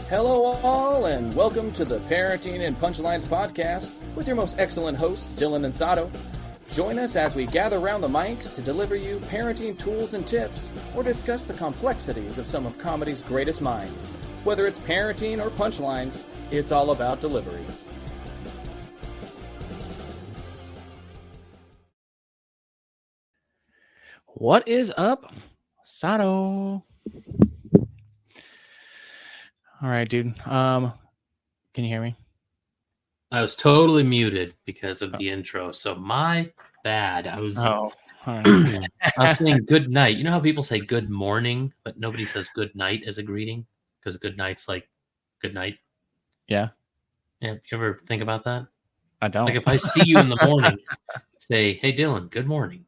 Hello all, and welcome to the Parenting and Punchlines podcast with your most excellent hosts, Dylan and Saro. Join us as we gather around the mics to deliver you parenting tools and tips, or discuss the complexities of some of comedy's greatest minds. Whether it's parenting or punchlines, it's all about delivery. What is up, Saro? All right, dude. Can you hear me? I was totally muted because of the intro, so my bad. I was all right. I was saying good night. You know how people say good morning, but nobody says good night as a greeting because good night's like good night. Yeah. Yeah. You ever think about that? I don't. Like if I see you in the morning, say, "Hey, Dylan, good morning."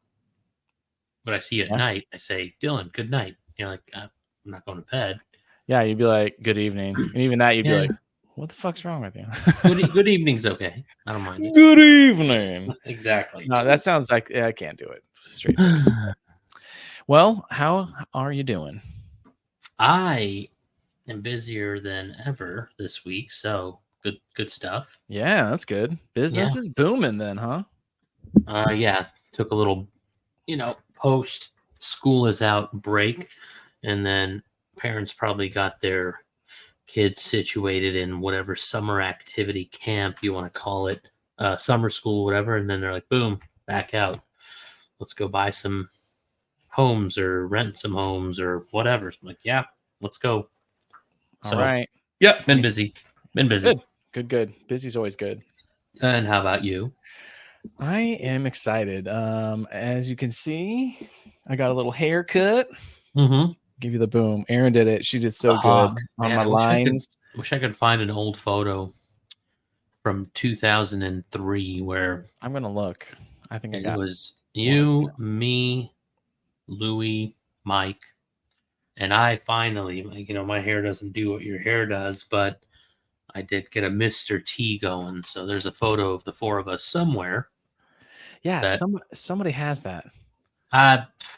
But I see you at night, I say, "Dylan, good night." You're like, "I'm not going to bed." Yeah, you'd be like, "Good evening," and even that, you'd be like, "What the fuck's wrong with you?" Good evening's okay. I don't mind it. Good evening. Exactly. No, that sounds like I can't do it straight. Well, how are you doing? I am busier than ever this week, so good stuff. Yeah, that's good. Business is booming then, huh? Yeah, took a little, post school is out break, and then parents probably got their kids situated in whatever summer activity camp you want to call it, summer school, whatever, and then they're like, boom, back out. Let's go buy some homes or rent some homes or whatever. So I'm like, yeah, let's go. All right. Yep, been busy. Good. Busy's always good. And how about you? I am excited. As you can see, I got a little haircut. Mm-hmm. Give you the boom. Erin did it. She did so good on my lines. Wish I could find an old photo from 2003 where I'm gonna look. I think it was you, me, Louie, Mike, and I finally, my hair doesn't do what your hair does, but I did get a Mr. T going. So there's a photo of the four of us somewhere. Yeah, somebody has that.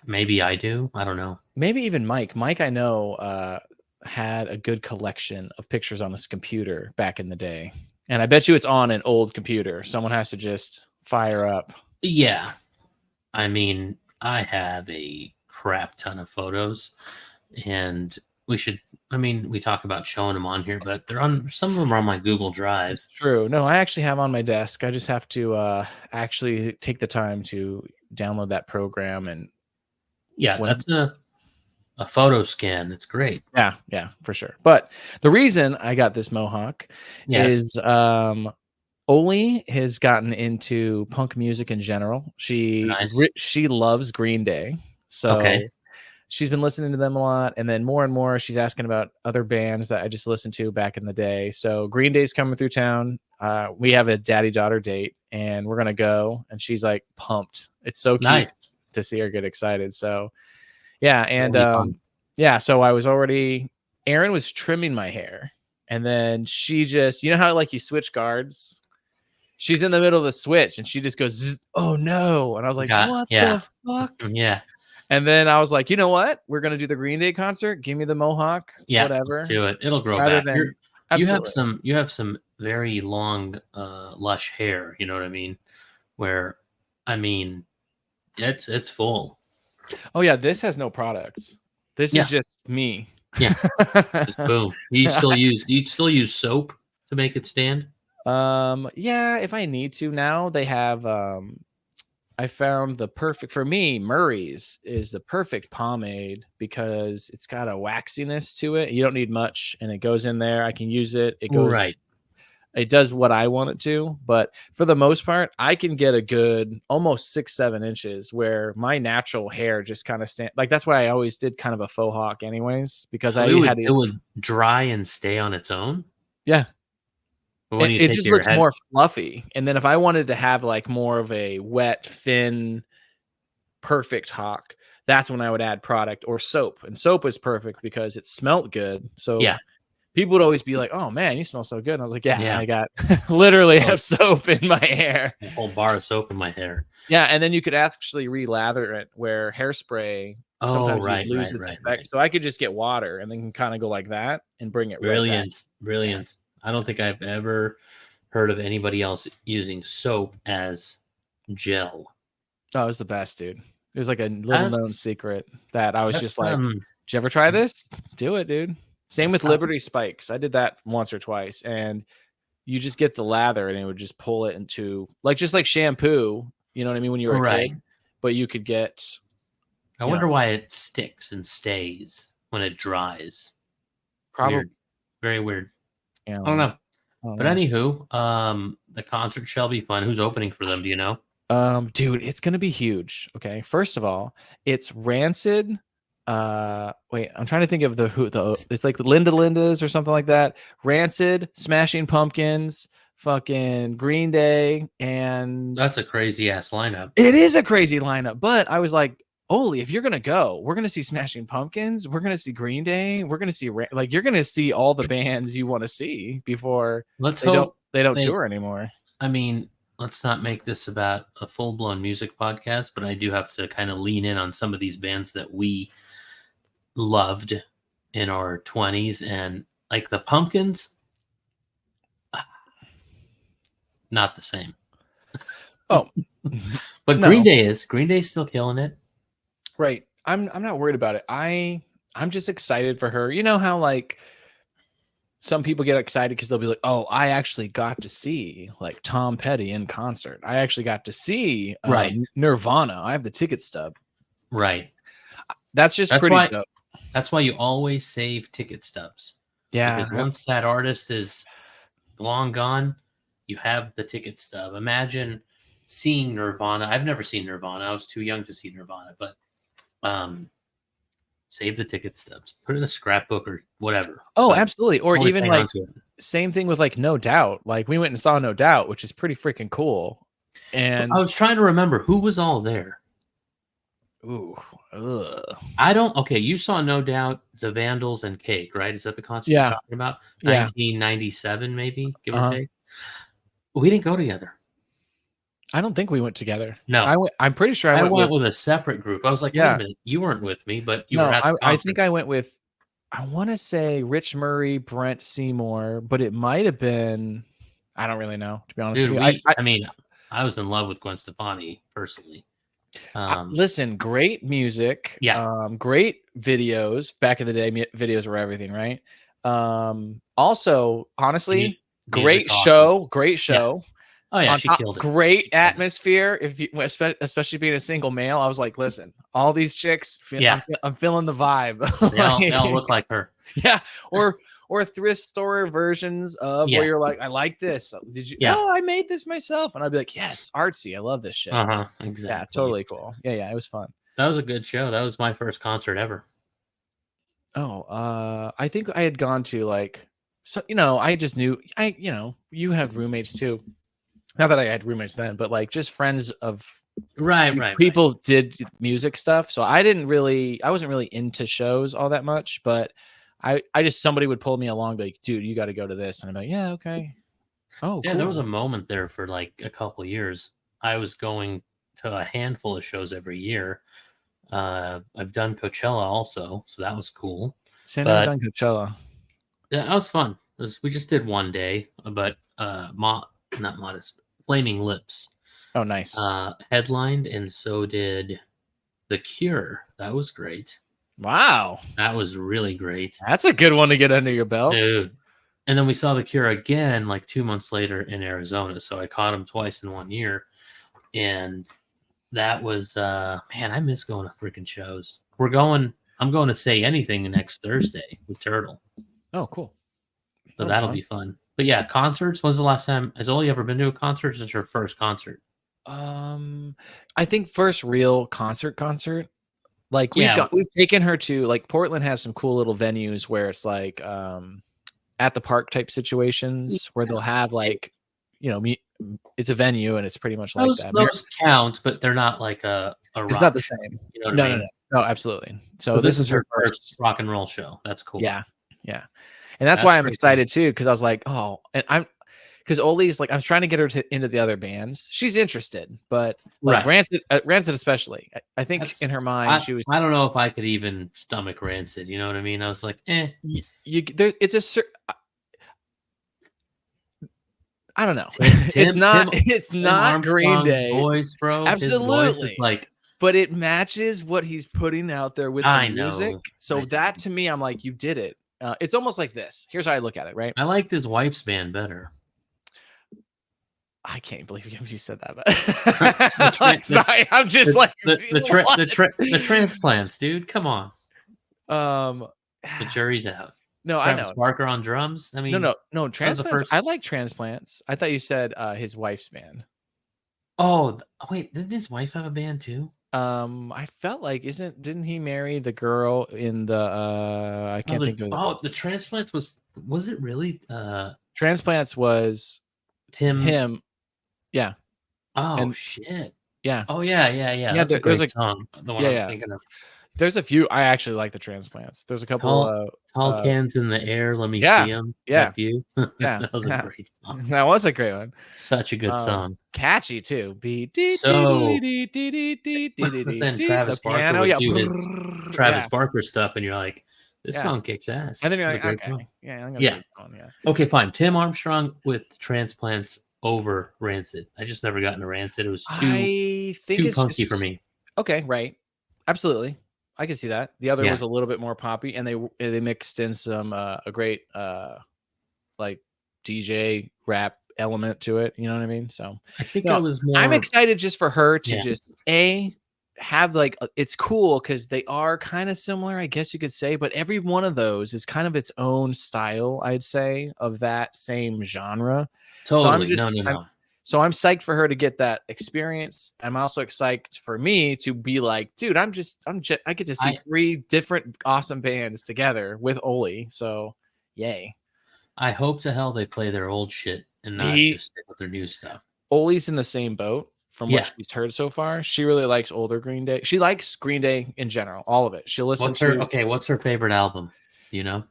Maybe I do. I don't know. Maybe even Mike. Mike, I know, had a good collection of pictures on his computer back in the day. And I bet you it's on an old computer. Someone has to just fire up. Yeah. I mean, I have a crap ton of photos, and we talk about showing them on here, but some of them are on my Google Drive. It's true. No, I actually have on my desk. I just have to actually take the time to download that program. And that's a photo scan. It's great. Yeah, for sure. But the reason I got this mohawk is Oli has gotten into punk music in general. She loves Green Day. So she's been listening to them a lot. And then more and more, she's asking about other bands that I just listened to back in the day. So Green Day's coming through town. We have a daddy-daughter date, and we're going to go. And she's like pumped. It's so cute to see her get excited. So, yeah. And so Erin was trimming my hair. And then she just, how like you switch guards? She's in the middle of the switch, and she just goes, "Oh no!" And I was like, "What the fuck?" Yeah. And then I was like, "You know what? We're gonna do the Green Day concert. Give me the mohawk. Yeah, whatever. Let's do it. It'll grow back. You have some very long, lush hair. You know what I mean? Where, it's full. Oh yeah, this has no product. This is just me. Yeah. Just boom. Do you still use soap to make it stand? Yeah, if I need to. Now they have I found the perfect, for me, Murray's is the perfect pomade because it's got a waxiness to it. You don't need much, and it goes in there. I can use it. It goes It does what I want it to, but for the most part, I can get a good almost 6-7 inches where my natural hair just kind of like that's why I always did kind of a faux hawk anyways, because it would dry and stay on its own. Yeah. It just looks more fluffy. And then if I wanted to have like more of a wet, thin, perfect hawk, that's when I would add product or soap. And soap is perfect because it smelled good. So people would always be like, "Oh man, you smell so good." And I was like, yeah. I got literally have soap in my hair. A whole bar of soap in my hair. Yeah. And then you could actually re-lather it where hairspray sometimes you lose its effect. So I could just get water and then kind of go like that and bring it right back. Brilliant. Yeah. I don't think I've ever heard of anybody else using soap as gel. Oh, it was the best, dude. It was like a little known secret that I was just like, did you ever try this? Do it, dude. Same with Liberty Spikes. I did that once or twice, and you just get the lather and it would just pull it into just like shampoo. You know what I mean? When you were a kid, but you could get. I wonder why it sticks and stays when it dries. Probably weird. Very weird. Yeah, I don't know. But anywho, the concert shall be fun. Who's opening for them? Do you know? Dude, it's gonna be huge. Okay, first of all, it's Rancid. Wait, I'm trying to think of it's like the Linda's or something like that. Rancid, Smashing Pumpkins, fucking Green Day, and that's a crazy ass lineup. It is a crazy lineup, but I was like, Oli, if you're gonna go, we're gonna see Smashing Pumpkins, we're gonna see Green Day, we're gonna see you're gonna see all the bands you want to see before they don't tour anymore. I mean, let's not make this about a full-blown music podcast, but I do have to kind of lean in on some of these bands that we loved in our 20s, and like the Pumpkins, not the same. Oh, but no. Green Day's still killing it. Right. I'm not worried about it. I'm just excited for her. You know how like some people get excited because they'll be like, oh, I actually got to see like Tom Petty in concert. I actually got to see Nirvana. I have the ticket stub. Right. That's pretty dope. That's why you always save ticket stubs. Yeah. Because once that artist is long gone, you have the ticket stub. Imagine seeing Nirvana. I've never seen Nirvana. I was too young to see Nirvana, but save the ticket stubs. Put it in a scrapbook or whatever. Oh, but absolutely. Or even like same thing with like No Doubt. Like we went and saw No Doubt, which is pretty freaking cool. And I was trying to remember who was all there. Ooh, okay, you saw No Doubt, The Vandals, and Cake, right? Is that the concert you're talking about? 1997, maybe, give or take. We didn't go together. I don't think we went together. No, I'm pretty sure I went with a separate group. I was like, wait a minute, you weren't with me, but you were at the concert. I think I went with, I want to say Rich Murray, Brent Seymour, but it might have been, I don't really know, to be honest with you. I mean, I was in love with Gwen Stefani personally. Listen, great music. Yeah. Great videos. Back in the day, videos were everything, right? Also, honestly, great show. Great show. Yeah. Oh yeah, she killed it. Great atmosphere. If you, especially being a single male, I was like, listen, all these chicks. I'm feeling the vibe. They all look like her. Yeah, or thrift store versions of where you're like, I like this. Did you? Yeah. Oh, I made this myself, and I'd be like, yes, artsy. I love this shit. Exactly. Yeah, totally cool. Yeah, it was fun. That was a good show. That was my first concert ever. Oh, I think I had gone to like, so I just knew you have roommates too. Not that I had roommates then, but like just friends of people did music stuff. So I wasn't really into shows all that much, but I just, somebody would pull me along, be like, dude, you got to go to this. And I'm like, yeah, okay. Oh, yeah. Cool. There was a moment there for like a couple of years. I was going to a handful of shows every year. I've done Coachella also, so that was cool. I've done Coachella. Yeah, that was fun. We just did one day, but not Modest, Flaming Lips. Oh, nice. Headlined, and so did The Cure. That was great. Wow. That was really great. That's a good one to get under your belt. Dude. And then we saw The Cure again like 2 months later in Arizona. So I caught them twice in 1 year. And that was, man, I miss going to freaking shows. I'm going to Say Anything next Thursday with Turtle. Oh, cool. So that'll be fun. But yeah, concerts. When's the last time? Has Oli ever been to a concert? Or is this her first concert? I think first real concert. Like we've taken her to, like, Portland has some cool little venues where it's like at the park type situations where they'll have like, it's a venue and it's pretty much like that. Those count, but they're not like a rock. It's not the same. You know what I mean? No, absolutely. So this is her first rock and roll show. That's cool. Yeah. And that's why I'm excited too, because I was like, oh, and because Oli's like, I was trying to get her into the other bands. She's interested, but like Rancid especially. I think in her mind she was. I don't know if I could even stomach Rancid. You know what I mean? I was like, It's a. I don't know. It's not Green Day voice, bro. Absolutely, his voice is like. But it matches what he's putting out there with the music. So that to me, I'm like, you did it. It's almost like this. Here's how I look at it, right? I liked his wife's band better. I can't believe you said that. But sorry, I'm just the transplants, dude. Come on. The jury's out. No, Travis I know. Barker on drums. I mean, no. Transplants. I like Transplants. I thought you said his wife's band. Oh wait, didn't his wife have a band too? I felt like didn't he marry the girl in the I can't think of it. Oh, the Transplants was it really Transplants was him. Yeah. Oh shit. Yeah. Oh yeah. That's a great song. The one I'm thinking of. There's a few. I actually like the Transplants. There's a couple tall cans in the air. Let me see them. Yeah. That view. Yeah. That was a great song. That was a great one. Such a good song. Catchy too. So then Travis Barker would do his Travis Barker stuff, and you're like, this song kicks ass. And then you're like, okay. Yeah. Okay, fine. Tim Armstrong with Transplants over Rancid. I just never got into Rancid. It was too punky for me. Okay, right. Absolutely. I can see that. The other was a little bit more poppy, and they mixed in some a great like DJ rap element to it. You know what I mean? So I think I was more. I'm excited just for her to just have like it's cool because they are kind of similar, I guess you could say, but every one of those is kind of its own style, I'd say, of that same genre. Totally. So I'm psyched for her to get that experience. I'm also psyched for me to be like, dude, I get to see 3 different awesome bands together with Oli. So yay. I hope to hell they play their old shit and not just stick with their new stuff. Oli's in the same boat from what she's heard so far. She really likes older Green Day. She likes Green Day in general, all of it. She'll listen what's her favorite album? Do you know?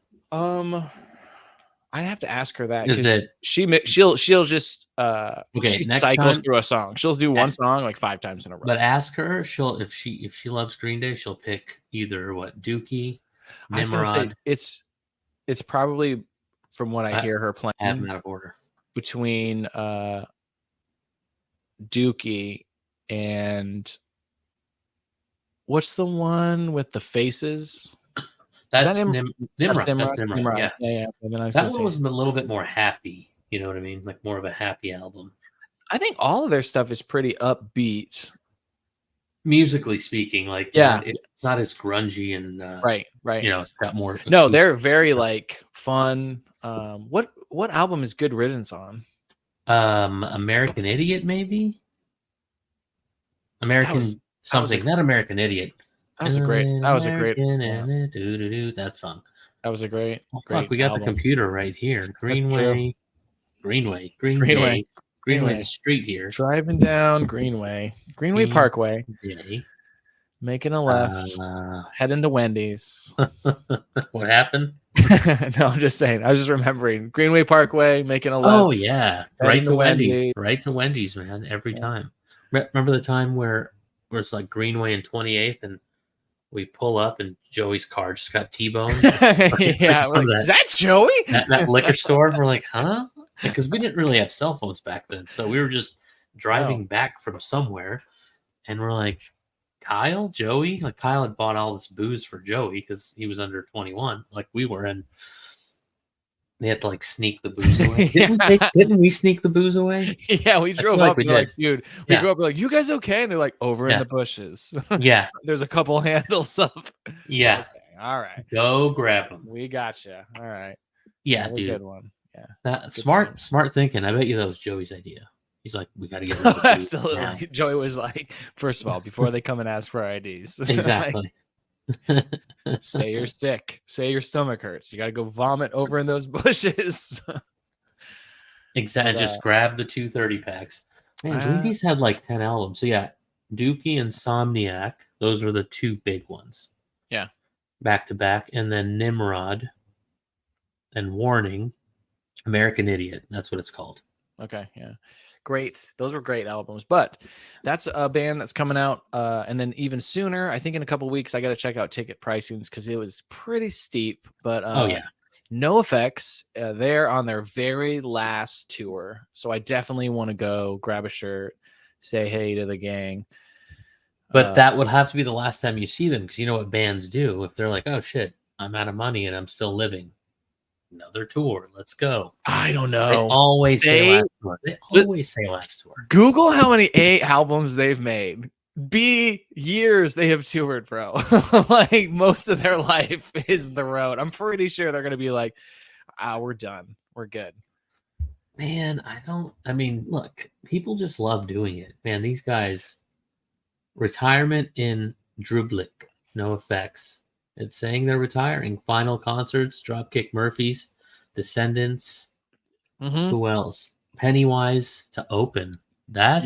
I'd have to ask her that. Is it she'll just she cycles through a song. She'll do one song like 5 times in a row. But ask her, if she loves Green Day, she'll pick either Dookie, Nimrod. It's probably from what I hear her playing. I have them out of order. Between Dookie and what's the one with the faces? That's Nimrod. That's Nimrod. Yeah. That one was a little bit more happy. You know what I mean? Like more of a happy album. I think all of their stuff is pretty upbeat, musically speaking. Like it's not as grungy and right. You know, it's got more. No, they're very like fun. What album is Good Riddance on? American Idiot, maybe. Not American Idiot. That was a great. That song. That was a great. We got album. The computer right here. Greenway is a street here. Driving down Greenway Parkway. Making a left. Heading to Wendy's. What happened? No, I'm just saying. I was just remembering Greenway Parkway, making a left. Oh yeah, right to Wendy's. Right to Wendy's, man. Every time. Remember the time where it's like Greenway and 28th and we pull up and Joey's car just got T-boned. Yeah, like, is that Joey? That liquor store. And we're like, huh? Because we didn't really have cell phones back then. So we were just driving back from somewhere. And we're like, Kyle, Joey? Like Kyle had bought all this booze for Joey because he was under 21, like we were. And they had to like sneak the booze away. Didn't we sneak the booze away? Yeah, we drove up and like, dude, we drove up like, you guys okay? And they're like, over in the bushes. Yeah. There's a couple handles of. Yeah. Okay, all right. Go grab them. We gotcha. All right. Yeah, dude. Good one. Yeah. Smart thinking. I bet you that was Joey's idea. He's like, we got to get rid of the booze. Absolutely. Now. Joey was like, first of all, before they come and ask for IDs. Exactly. Say you're sick. Say your stomach hurts. You got to go vomit over in those bushes. Exactly. Just grab the 230 packs. Man, Dookies had like 10 albums. So yeah, Dookie and Insomniac. Those were the 2 big ones. Yeah. Back to back. And then Nimrod and Warning. American Idiot. That's what it's called. Okay, yeah. Great. Those were great albums. But that's a band that's coming out. And then even sooner, I think in a couple weeks, I got to check out ticket pricings because it was pretty steep. But NOFX, they're on their very last tour. So I definitely want to go grab a shirt, say hey to the gang. But that would have to be the last time you see them, because you know what bands do. If they're like, oh shit, I'm out of money and I'm still living. Another tour. Let's go. I don't know. They always say last tour. They always say last tour. Google how many A albums they've made. B years they have toured, bro. Like most of their life is the road. I'm pretty sure they're gonna be like, we're done. We're good. Man, I mean, look, people just love doing it. Man, these guys, retirement in Drublik, NOFX. It's saying they're retiring. Final concerts, Dropkick Murphys, Descendants. Who else? Pennywise to open. That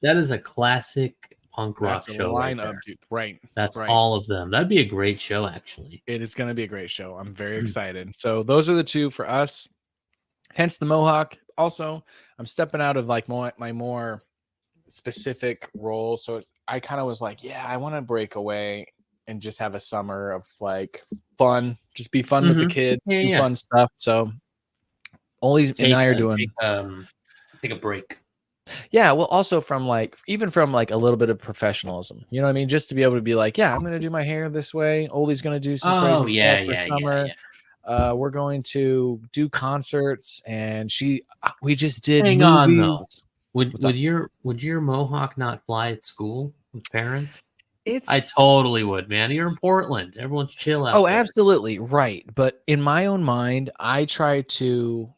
is a classic punk rock show. Lineup, dude. Right. That's all of them. That'd be a great show, actually. It is going to be a great show. I'm very excited. So those are the two for us. Hence the Mohawk. Also, I'm stepping out of like my more specific role. So I kind of was like, yeah, I want to break away and just have a summer of like fun, just be fun with the kids, do fun stuff. So Oli and I are doing take a break. Yeah, well, also from like even from like a little bit of professionalism, you know what I mean? Just to be able to be like, yeah, I'm gonna do my hair this way. Oli's gonna do some crazy stuff for summer. We're going to do concerts, and we just did movies. On, though. Would your mohawk not fly at school with parents? I totally would, man. You're in Portland. Everyone's chill out. Oh, there. Absolutely. Right. But in my own mind, I'm trying to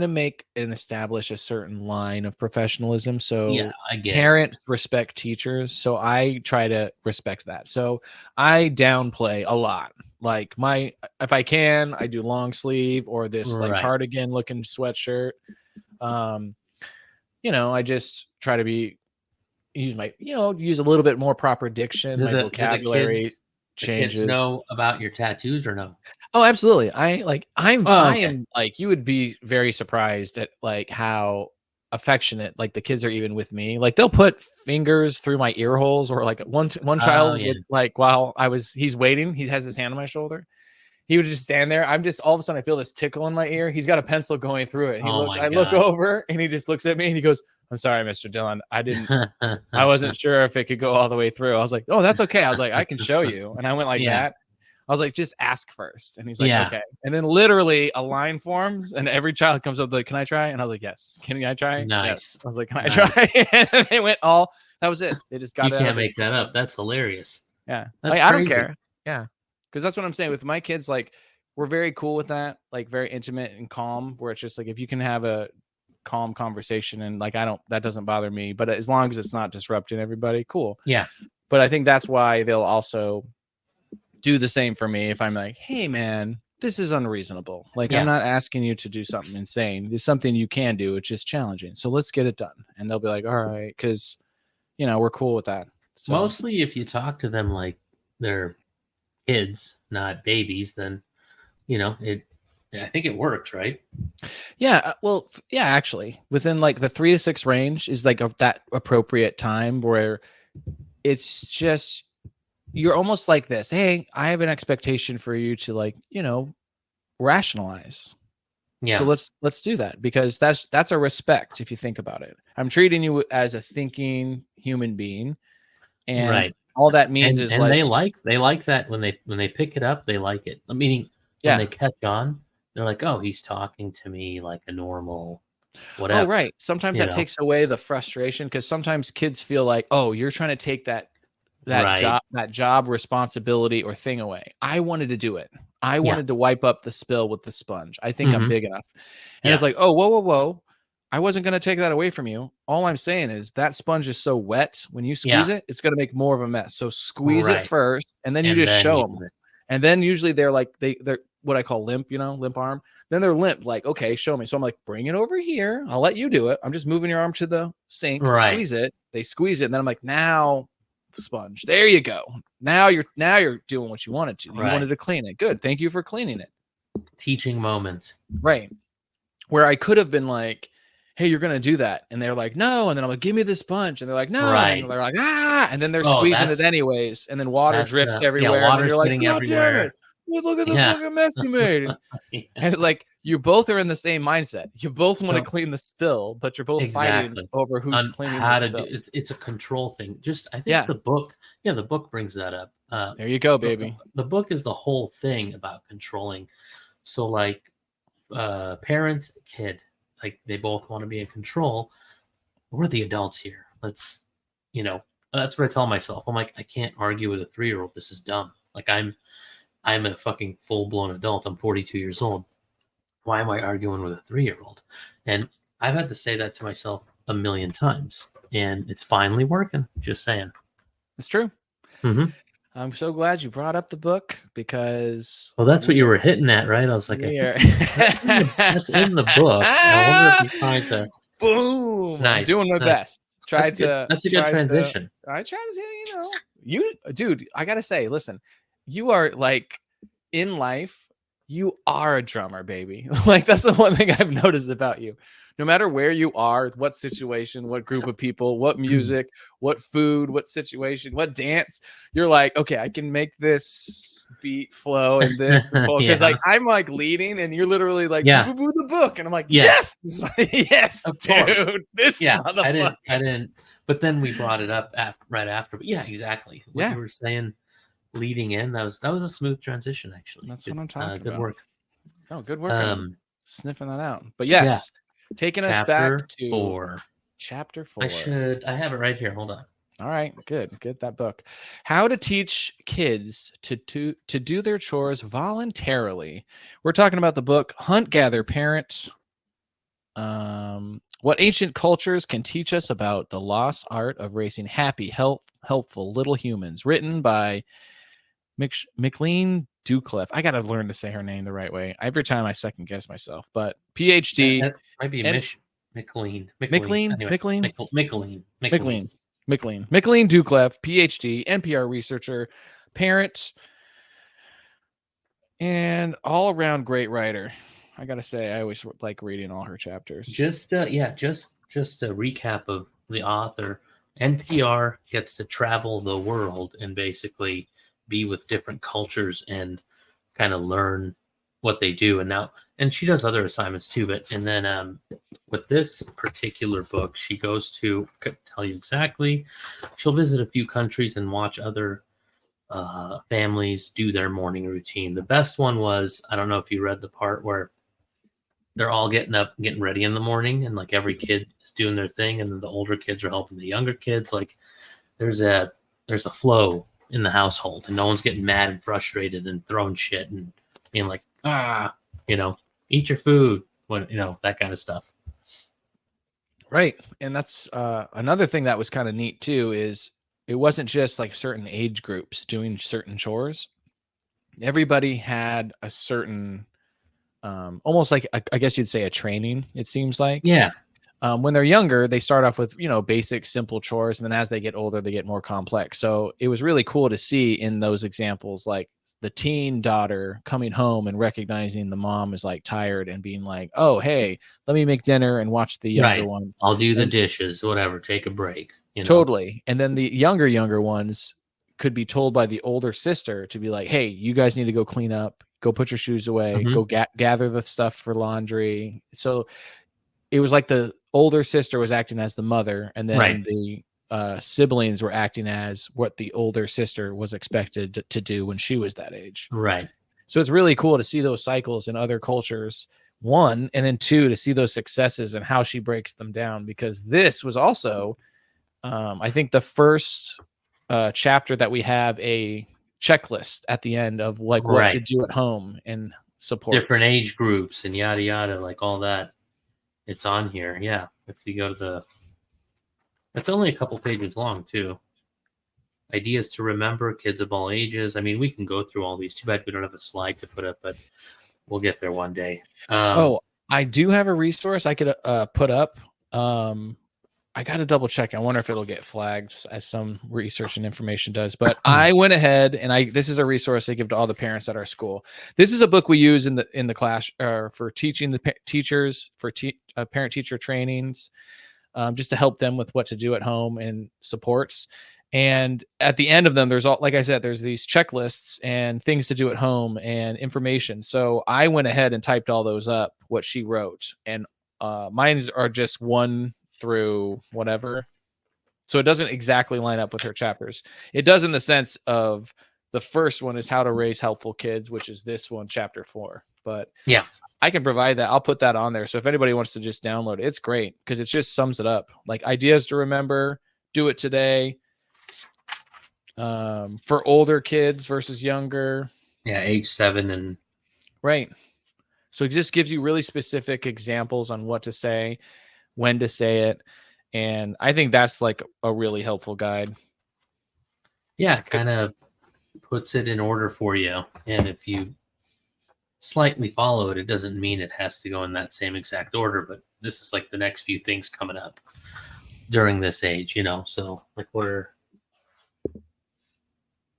make and establish a certain line of professionalism. So I get parents respect teachers. So I try to respect that. So I downplay a lot. Like if I can, I do long sleeve or this like cardigan looking sweatshirt. I just try to use a little bit more proper diction. My vocabulary changes. The kids know about your tattoos or no? Oh, absolutely. I am like, you would be very surprised at like how affectionate like the kids are even with me. Like they'll put fingers through my ear holes, or like one child would, like while he's waiting, he has his hand on my shoulder. He would just stand there. I'm just all of a sudden I feel this tickle in my ear. He's got a pencil going through it. I look over and he just looks at me and he goes, "I'm sorry, Mr. Dylan. I wasn't sure if it could go all the way through." I was like, "Oh, that's okay." I was like, "I can show you." And I went like that. I was like, "Just ask first." And he's like, "Okay." And then literally a line forms and every child comes up like, "Can I try?" And I was like, "Yes." "Can I try?" Nice. Yes. I was like, "Can I try?" And they went that was it. They just got it. You can't make that up. That's hilarious. Yeah. I don't care. Yeah. Because that's what I'm saying with my kids. Like, we're very cool with that, like very intimate and calm, where it's just like, if you can have a calm conversation and like, that doesn't bother me, but as long as it's not disrupting everybody, cool. Yeah. But I think that's why they'll also do the same for me. If I'm like, "Hey man, this is unreasonable. Like, I'm not asking you to do something insane. It's something you can do. It's just challenging. So let's get it done." And they'll be like, "All right." Cause we're cool with that. So, mostly if you talk to them like they're kids, not babies, then I think it works, right? Yeah. Well, yeah, actually, within like the 3 to 6 range is like that appropriate time where it's just, you're almost like this. Hey, I have an expectation for you to like, rationalize. Yeah. So let's do that, because that's a respect. If you think about it, I'm treating you as a thinking human being, and all that means is they like that when they pick it up, they like it. Meaning, when they catch on, they're like, "Oh, he's talking to me like a normal whatever." Oh, right. Sometimes that takes away the frustration, because sometimes kids feel like, "Oh, you're trying to take that job responsibility or thing away." I wanted to do it. I wanted to wipe up the spill with the sponge. I think I'm big enough. And it's like, "Oh, whoa. I wasn't going to take that away from you. All I'm saying is that sponge is so wet. When you squeeze it, it's going to make more of a mess. So squeeze it first, and then you just show them." And then usually they're like, they're what I call limp, limp arm. Then they're limp, like, "Okay, show me." So I'm like, "Bring it over here. I'll let you do it. I'm just moving your arm to the sink. Squeeze it." They squeeze it. And then I'm like, "Now the sponge. There you go. Now you're doing what you wanted to. You wanted to clean it. Good. Thank you for cleaning it." Teaching moment. Right. Where I could have been like, hey, you're gonna do that, and they're like, no, and then I'm like, give me this punch, and they're like, no, Right. and then they're like, ah, and then they're squeezing it anyways, and then water drips everywhere, and then water's you're like, getting God damn everywhere. it, look at the fucking mess you made. And it's like you both are in the same mindset. You both want to clean the spill, but you're both fighting over who's cleaning the spill. It's a control thing. I think the book brings that up. There you go, baby. The book is the whole thing about controlling. So like parents, kid, like they both want to be in control. We're the adults here. Let's, that's what I tell myself. I'm like, I can't argue with a 3-year-old. This is dumb. Like I'm a fucking full-blown adult. I'm 42 years old. Why am I arguing with a 3-year-old? And I've had to say that to myself a million times, and it's finally working. Just saying. It's true. Mm-hmm. I'm so glad you brought up the book because... Well, that's what you were hitting at, right? I was like, that's in the book. I wonder if you're trying to... Boom! Nice. I'm doing my best. That's a good transition. I try to, dude, I got to say, listen, you are like, in life, you are a drummer, baby. Like, that's the one thing I've noticed about you. No matter where you are, what situation, what group of people, what music, what food, what situation, what dance, you're like, okay, I can make this beat flow and this because like I'm like leading and you're literally like the book and I'm like yes yes dude this I didn't but then we brought it up right after, but exactly what you were saying leading in, that was a smooth transition actually. That's what I'm talking about. Good work. Oh, good work. Sniffing that out. But yes, taking us back to chapter 4. I have it right here. Hold on. All right, good. Get that book. How to teach kids to do their chores voluntarily. We're talking about the book Hunt, Gather, Parent. What ancient cultures can teach us about the lost art of raising happy, helpful little humans. Written by McLean Ducliffe. I got to learn to say her name the right way. Every time I second guess myself, but PhD. That might be McLean Ducliffe, PhD, NPR researcher, parent, and all around great writer. I got to say, I always like reading all her chapters. Just a recap of the author. NPR gets to travel the world and basically be with different cultures and kind of learn what they do. And she does other assignments too, with this particular book, she goes to, I could tell you exactly, she'll visit a few countries and watch other families do their morning routine. The best one was, I don't know if you read the part where they're all getting up, getting ready in the morning, and like every kid is doing their thing, and then the older kids are helping the younger kids. Like there's a flow in the household, and no one's getting mad and frustrated and throwing shit and being like, eat your food, when that kind of stuff. Right. And that's another thing that was kind of neat too, is it wasn't just like certain age groups doing certain chores. Everybody had a certain almost like I guess you'd say a training, it seems like. Yeah. When they're younger, they start off with, basic, simple chores. And then as they get older, they get more complex. So it was really cool to see in those examples, like the teen daughter coming home and recognizing the mom is like tired and being like, oh, hey, let me make dinner and watch the younger ones. I'll do the dishes, whatever, take a break. Totally. And then the younger ones could be told by the older sister to be like, hey, you guys need to go clean up, go put your shoes away, go gather the stuff for laundry. So it was like the older sister was acting as the mother, and then the siblings were acting as what the older sister was expected to do when she was that age. Right. So it's really cool to see those cycles in other cultures, one, and then two, to see those successes and how she breaks them down, because this was also, I think, the first chapter that we have a checklist at the end of like what to do at home and support different age groups and yada yada, like all that. It's on here. Yeah. If you go to it's only a couple pages long too. Ideas to remember, kids of all ages. I mean, we can go through all these. Too bad we don't have a slide to put up, but we'll get there one day. I do have a resource I could put up. I I got to double check. I wonder if it'll get flagged as some research and information does. But I went ahead and this is a resource I give to all the parents at our school. This is a book we use in the class for teaching the teachers for parent teacher trainings, just to help them with what to do at home and supports. And at the end of them, there's like I said, there's these checklists and things to do at home and information. So I went ahead and typed all those up, what she wrote, and mine are just 1 through whatever. So it doesn't exactly line up with her chapters. It does in the sense of the first one is how to raise helpful kids, which is this one, chapter 4. But yeah, I can provide that. I'll put that on there. So if anybody wants to just download it, it's great because it just sums it up. Like ideas to remember, do it today. For older kids versus younger. Yeah, age 7 and right. So it just gives you really specific examples on what to say, when to say it. And I think that's like a really helpful guide. Yeah, kind of puts it in order for you. And if you slightly follow it, it doesn't mean it has to go in that same exact order, but this is like the next few things coming up during this age, you know? So like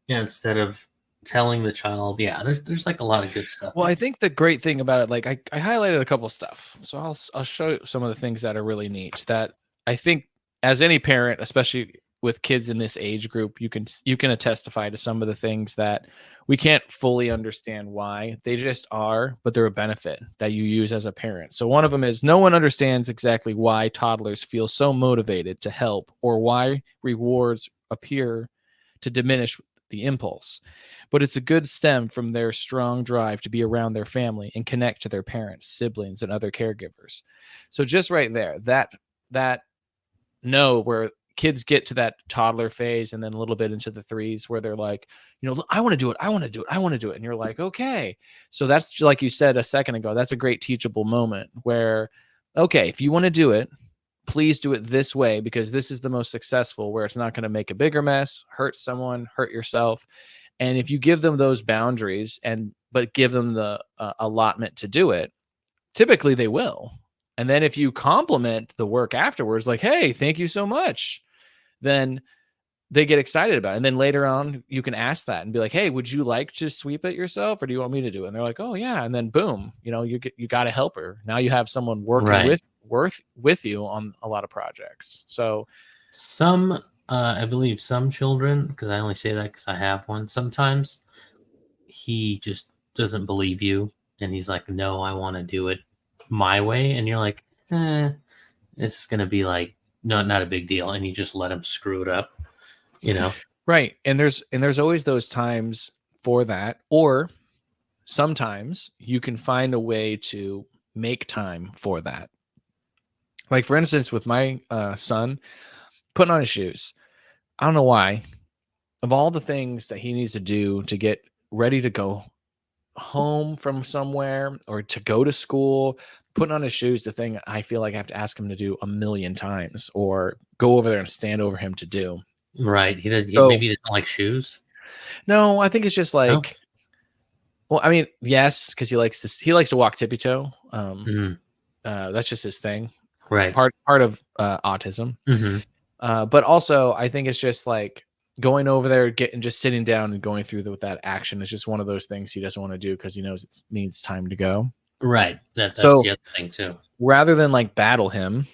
instead of telling the child, there's like a lot of good stuff. Well, I think the great thing about it, like I highlighted a couple stuff, so I'll show you some of the things that are really neat that I think as any parent, especially with kids in this age group, you can testify to some of the things that we can't fully understand why they just are, but they're a benefit that you use as a parent. So one of them is no one understands exactly why toddlers feel so motivated to help or why rewards appear to diminish the impulse, but it's a good stem from their strong drive to be around their family and connect to their parents, siblings, and other caregivers. So just right there, that where kids get to that toddler phase and then a little bit into the 3s where they're like, I want to do it. I want to do it. I want to do it. And you're like, okay. So that's like you said a second ago, that's a great teachable moment where, okay, if you want to do it, please do it this way because this is the most successful where it's not going to make a bigger mess, hurt someone, hurt yourself. And if you give them those boundaries but give them the allotment to do it, typically they will. And then if you compliment the work afterwards, like, hey, thank you so much, then they get excited about it. And then later on, you can ask that and be like, hey, would you like to sweep it yourself or do you want me to do it? And they're like, oh, yeah. And then boom, you got a helper. Now you have someone working with you on a lot of projects. So I believe some children, because I only say that because I have one, sometimes he just doesn't believe you. And he's like, no, I want to do it my way. And you're like, it's going to be like, no, not a big deal. And you just let him screw it up. Right. And there's always those times for that, or sometimes you can find a way to make time for that. Like for instance, with my son putting on his shoes, I don't know why, of all the things that he needs to do to get ready to go home from somewhere or to go to school, putting on his shoes, the thing I feel like I have to ask him to do 1,000,000 times or go over there and stand over him to do. Right. Maybe he doesn't like shoes. No, I think it's just like, well, I mean, yes, because he likes to walk tippy toe. That's just his thing. Right. Part of autism. Mm-hmm. But also I think it's just like going over there, just sitting down and going through with that action is just one of those things he doesn't want to do because he knows it means time to go. Right. That's the other thing too. Rather than like battle him,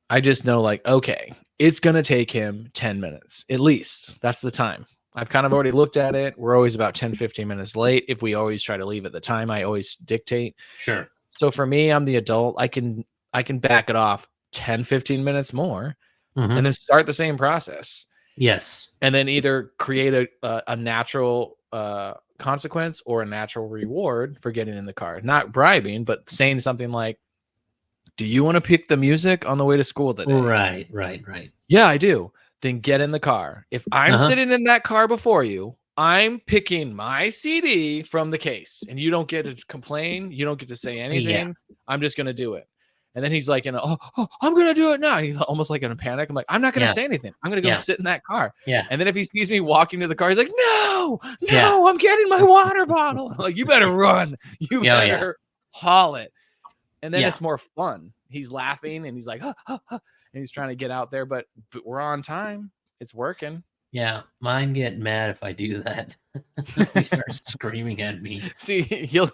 I just know like, okay, it's going to take him 10 minutes at least. That's the time. I've kind of already looked at it. We're always about 10, 15 minutes late. If we always try to leave at the time, I always dictate. Sure. So for me, I'm the adult. I can back it off 10, 15 minutes more and then start the same process. Yes. And then either create a natural consequence or a natural reward for getting in the car. Not bribing, but saying something like, do you want to pick the music on the way to school today? Right. Yeah, I do. Then get in the car. If I'm sitting in that car before you, I'm picking my CD from the case and you don't get to complain. You don't get to say anything. Yeah. I'm just going to do it. And then he's like, I'm going to do it now. He's almost like in a panic. I'm like, I'm not going to say anything. I'm going to go sit in that car. Yeah. And then if he sees me walking to the car, he's like, no, I'm getting my water bottle. I'm like, you better run. You better haul it. And then it's more fun. He's laughing and he's like, and he's trying to get out there, but we're on time. It's working. Yeah, mine get mad if I do that. He starts screaming at me. See, he'll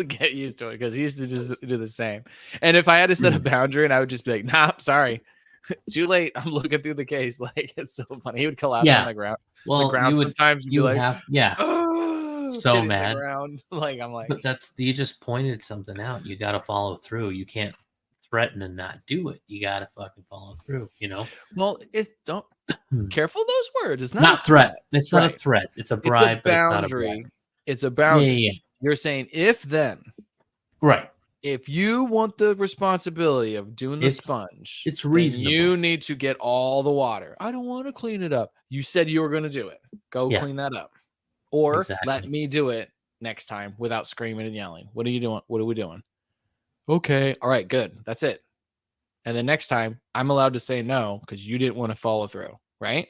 get used to it because he used to just do the same. And if I had to set a boundary, and I would just be like, "Nah, sorry, too late. I'm looking through the case." Like, it's so funny. He would collapse on the ground. Well, the ground sometimes you would like, have so mad. Like, I'm like, but you just pointed something out. You got to follow through. You can't threaten and not do it. You got to fucking follow through. Well, don't. Careful those words. It's not threat. It's not a threat. It's a bribe. It's a boundary. It's a boundary. Yeah. You're saying if then. Right. If you want the responsibility of doing the sponge, it's reasonable. You need to get all the water. I don't want to clean it up. You said you were going to do it. Go clean that up. Or let me do it next time without screaming and yelling. What are you doing? What are we doing? Okay. All right, good. That's it. And then next time, I'm allowed to say no because you didn't want to follow through, right?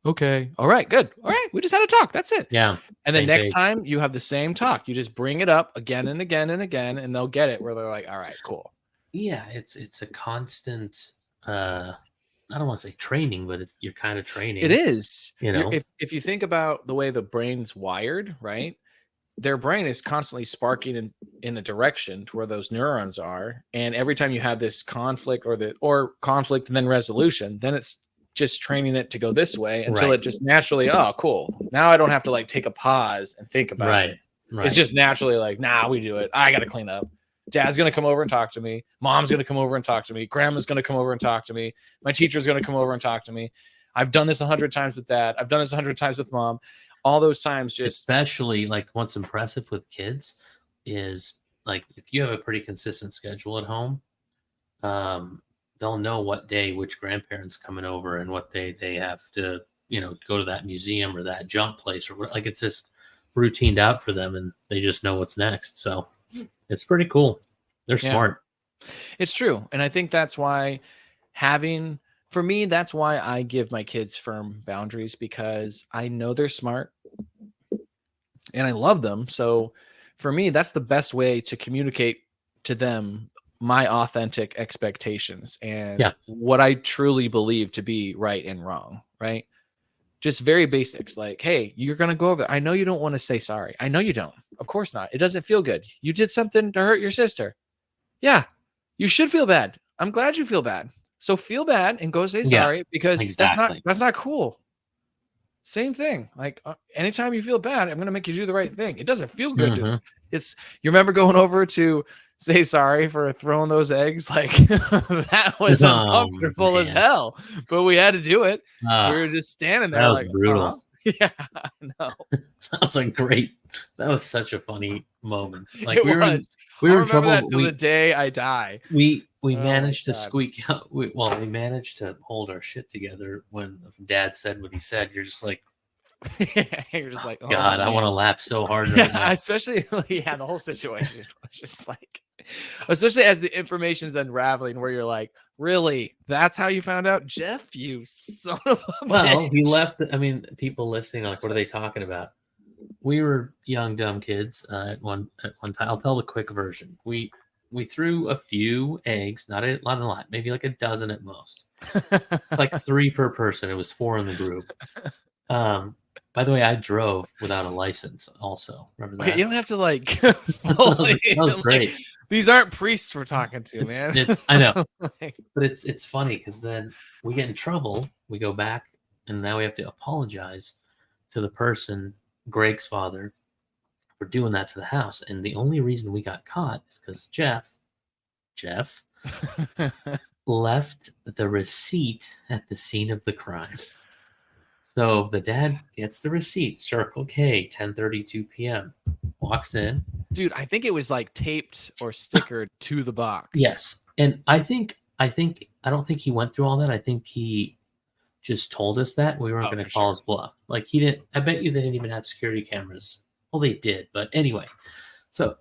Okay. All right, good. All right. We just had a talk. That's it. Yeah. And then next time you have the same talk. You just bring it up again and again and again, and they'll get it where they're like, all right, cool. Yeah, it's a constant I don't want to say training, but you're kind of training. It is. If you think about the way the brain's wired, right? Their brain is constantly sparking in a direction to where those neurons are. And every time you have this conflict or conflict and then resolution, then it's just training it to go this way until it just naturally, oh, cool. Now I don't have to like take a pause and think about it. Right. It's just naturally like, nah, we do it. I got to clean up. Dad's going to come over and talk to me. Mom's going to come over and talk to me. Grandma's going to come over and talk to me. My teacher's going to come over and talk to me. I've done this 100 times with Dad. I've done this 100 times with Mom. All those times just... Especially like what's impressive with kids is like if you have a pretty consistent schedule at home, they'll know what day which grandparent's coming over and what day they have to, go to that museum or that jump place or like it's just routined out for them and they just know what's next. So it's pretty cool. They're smart. It's true. And I think that's why for me, that's why I give my kids firm boundaries because I know they're smart and I love them. So for me, that's the best way to communicate to them my authentic expectations and what I truly believe to be right and wrong, right? Just very basics like, hey, you're going to go over. I know you don't want to say sorry. I know you don't. Of course not. It doesn't feel good. You did something to hurt your sister. Yeah, you should feel bad. I'm glad you feel bad. So feel bad and go say sorry because that's not cool. Same thing. Like anytime you feel bad, I'm going to make you do the right thing. It doesn't feel good. You remember going over to say sorry for throwing those eggs? Like that was uncomfortable as hell, but we had to do it. We were just standing there. That was like, brutal. Yeah, no. That was like great. That was such a funny moment. Like we were in trouble. That till the day I die. We managed to squeak out. We managed to hold our shit together when Dad said what he said. You're just like, you're just like, oh, God, man. I want to laugh so hard. Right now. Especially the whole situation was just like, especially as the information's unraveling, where you're like, really, that's how you found out, Jeff? You son of a bitch. He left. I mean, people listening are like, what are they talking about? We were young, dumb kids at one time. I'll tell the quick version. We threw a few eggs, not a lot, maybe like a dozen at most. Like 3 per person. It was 4 in the group. By the way, I drove without a license also. Remember that? Wait, you don't have to like... that was great. Like, these aren't priests we're talking to, man. I know. But it's funny because then we get in trouble. We go back and now we have to apologize to the person, Greg's father, for doing that to the house. And the only reason we got caught is because Jeff left the receipt at the scene of the crime. So the dad gets the receipt, Circle K, 10:32 p.m. Walks in. Dude, I think it was like taped or stickered to the box. Yes. And I don't think he went through all that. I think he just told us that we weren't going to call his bluff. Like he didn't, I bet you they didn't even have security cameras. Well, they did, but anyway. So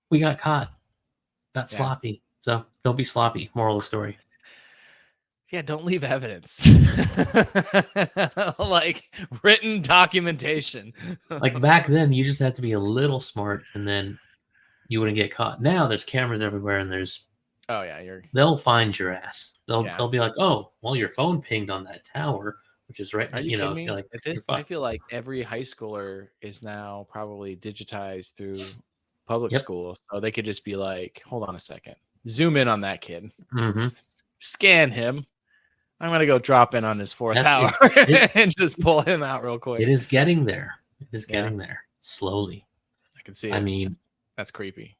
we got caught. Got sloppy. So don't be sloppy. Moral of the story. Yeah, don't leave evidence. Like written documentation. Like back then, you just had to be a little smart, and then you wouldn't get caught. Now there's cameras everywhere, and they'll find your ass. They'll be like, oh, well, your phone pinged on that tower, which is right. Are you kidding me? Like, At this, I feel like every high schooler is now probably digitized through public school, so they could just be like, hold on a second, zoom in on that kid, scan him. I'm gonna go drop in on his fourth tower and just pull him out real quick. It is getting there. It is getting there slowly. I can see it. I mean, that's creepy.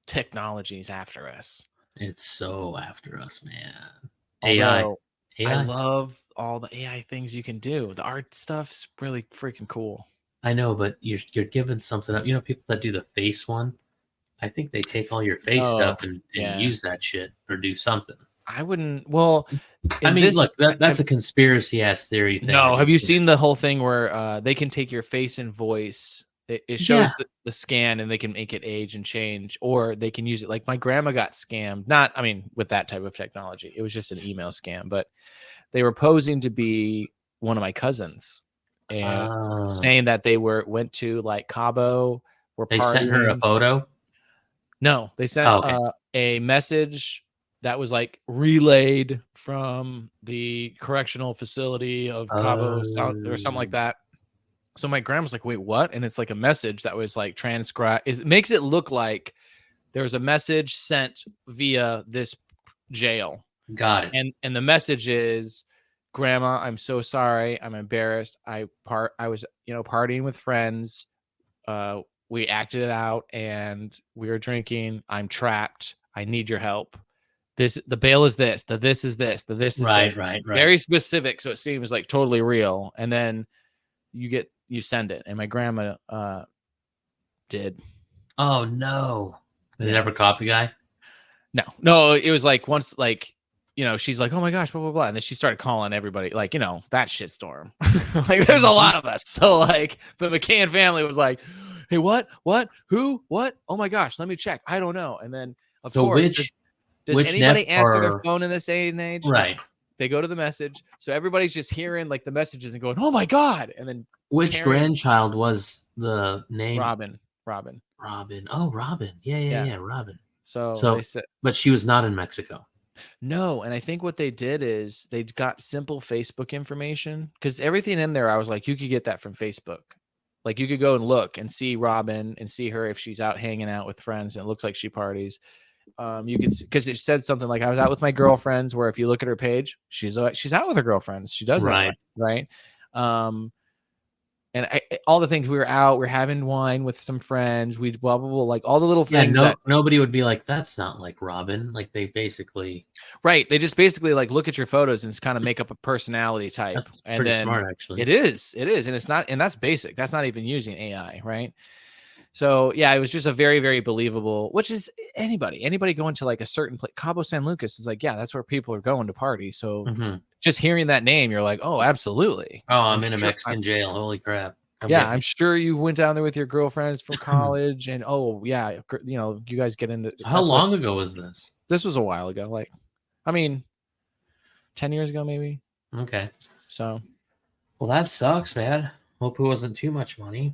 Technology's after us. It's so after us, man. AI. I love all the AI things you can do. The art stuff's really freaking cool. I know, but you're giving something up. You know, people that do the face one, I think they take all your face stuff and use that shit or do something. I wouldn't. Well, I mean, look, that's a conspiracy ass theory thing. No, have you seen the whole thing where they can take your face and voice? It shows the scan, and they can make it age and change, or they can use it. Like my grandma got scammed. With that type of technology, it was just an email scam, but they were posing to be one of my cousins and saying that they went to like Cabo. They sent her a photo. No, they sent a message that was like relayed from the correctional facility of Cabo South or something like that. So my grandma's like, wait, what? And it's like a message that was like transcribed. It makes it look like there's a message sent via this jail. Got it. And the message is, Grandma, I'm so sorry. I'm embarrassed. I was, partying with friends. We acted it out and we were drinking. I'm trapped. I need your help. The bail is this, the this is this, the this is this. Right. Very specific. So it seems like totally real. And then you send it. And my grandma did. Oh no. They never caught the guy? No, it was like once she's like, oh my gosh, blah, blah, blah. And then she started calling everybody, like, that shitstorm. Like, there's a lot of us. So, like, the McCann family was like, hey, what, who, what? Oh my gosh, let me check. I don't know. And then, of course, does anybody answer their phone in this day and age? Right. They go to the message. So everybody's just hearing, like, the messages and going, oh my God. And then which grandchild was the name? Robin. Oh, Robin. Yeah, Robin. So they said, but she was not in Mexico. No, and I think what they did is they got simple Facebook information, because everything in there, I was like, you could get that from Facebook. Like, you could go and look and see Robin and see her if she's out hanging out with friends, and it looks like she parties. You could, because it said something like, I was out with my girlfriends, where if you look at her page, she's out with her girlfriends. She does that, right? And all the things, we're having wine with some friends. We blah, blah, blah, like all the little things. Nobody would be like, that's not like Robin. Like, they basically. Right. They just basically like look at your photos and kind of make up a personality type. That's pretty smart, actually. It is. And it's not, and that's basic. That's not even using AI. Right. So yeah, it was just a very, very believable, which is anybody going to like a certain place. Cabo San Lucas is like, yeah, that's where people are going to party. So just hearing that name, you're like, oh, absolutely. Oh, I'm in a Mexican jail. Holy crap. I'm sure you went down there with your girlfriends from college, and you guys get into. How long ago was this? This was a while ago. Like, 10 years ago, maybe. Okay. So, well, that sucks, man. Hope it wasn't too much money.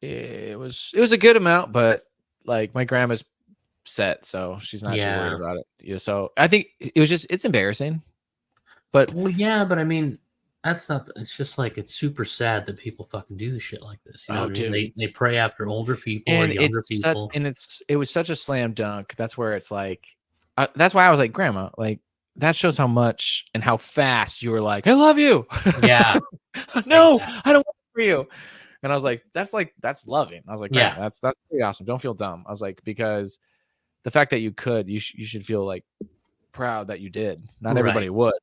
It was a good amount, but like my grandma's set, so she's not too worried about it. So I think it's embarrassing. But but I mean, that's not. It's just like, it's super sad that people fucking do shit like this. You know what I mean? They prey after older people and younger people, it was such a slam dunk. That's where it's like, that's why I was like, Grandma, like, that shows how much and how fast you were like, I love you. Yeah. No, exactly. I don't want it for you. And I was like, that's loving. I was like, yeah, that's pretty awesome. Don't feel dumb. I was like, because the fact that you could, you should feel like proud that you did. Not everybody would.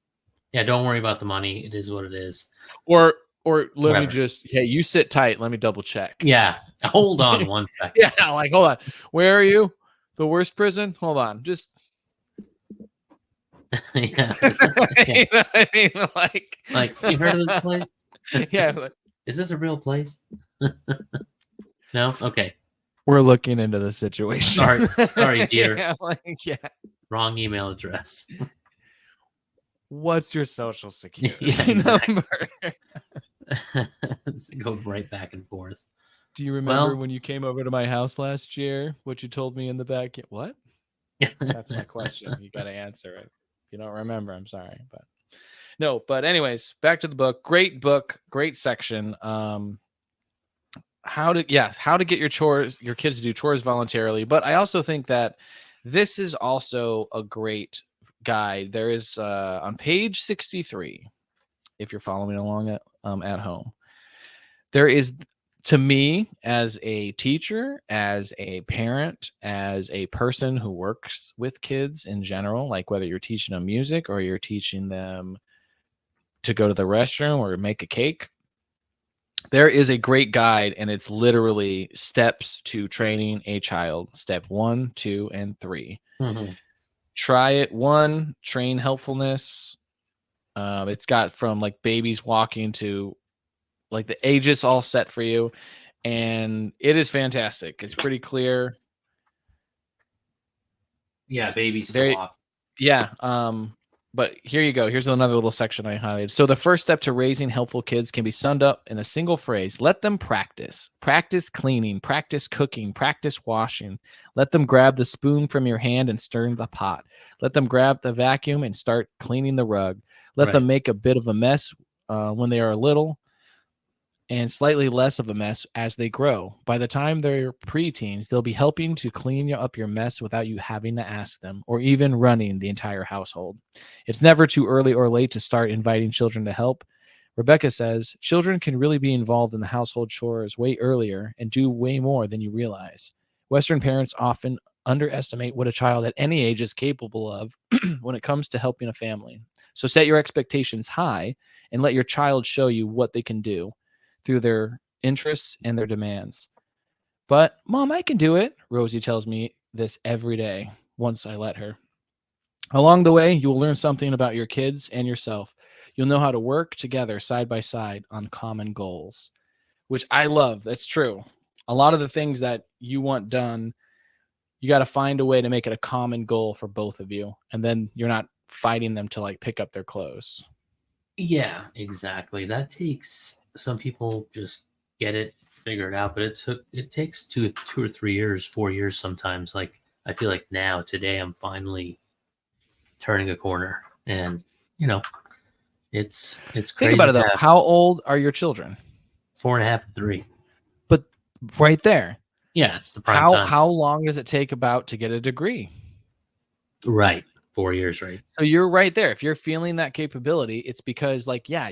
Yeah, don't worry about the money. It is what it is. Or let me just, hey, you sit tight. Let me double check. Yeah, hold on 1 second. Yeah, like, hold on. Where are you? The worst prison? Hold on. Just. Yeah. You know what I mean? Like, you heard of this place? Yeah. Like, is this a real place? No? Okay. We're looking into the situation. Sorry, dear. Yeah. Wrong email address. What's your social security number? Let's go right back and forth. Do you remember when you came over to my house last year? What you told me in the back? What? That's my question. You got to answer it. If you don't remember, I'm sorry, but no. But anyways, back to the book. Great book. Great section. How to get your kids to do chores voluntarily. But I also think that this is also a great guide. There is on page 63, if you're following along at home, there is, to me, as a teacher, as a parent, as a person who works with kids in general, like whether you're teaching them music or you're teaching them to go to the restroom or make a cake, there is a great guide, and it's literally steps to training a child. Step 1, 2, and 3. Mm-hmm. Try it. 1, train helpfulness. It's got from like babies walking to like the ages all set for you, and it is fantastic. It's pretty clear. Yeah, babies to walk. Yeah. But here you go. Here's another little section I highlighted. So the first step to raising helpful kids can be summed up in a single phrase. Let them practice. Practice cleaning, practice cooking, practice washing. Let them grab the spoon from your hand and stir the pot. Let them grab the vacuum and start cleaning the rug. Let them make a bit of a mess when they are little, and slightly less of a mess as they grow. By the time they're preteens, they'll be helping to clean up your mess without you having to ask them, or even running the entire household. It's never too early or late to start inviting children to help. Rebecca says, children can really be involved in the household chores way earlier and do way more than you realize. Western parents often underestimate what a child at any age is capable of when it comes to helping a family. So set your expectations high and let your child show you what they can do through their interests and their demands. But, Mom, I can do it. Rosie tells me this every day once I let her. Along the way, you will learn something about your kids and yourself. You'll know how to work together side by side on common goals, which I love. That's true. A lot of the things that you want done, you got to find a way to make it a common goal for both of you. And then you're not fighting them to like pick up their clothes. Yeah, exactly. That takes, some people just get it figured out, but it takes 2 or 3 years, 4 years sometimes. Like I feel like today I'm finally turning a corner, and it's crazy. Think about it though. How old are your children? 4.5 and 3. But right there. Yeah, it's the prime time. How long does it take about to get a degree? Right. 4 years, right? So you're right there. If you're feeling that capability, it's because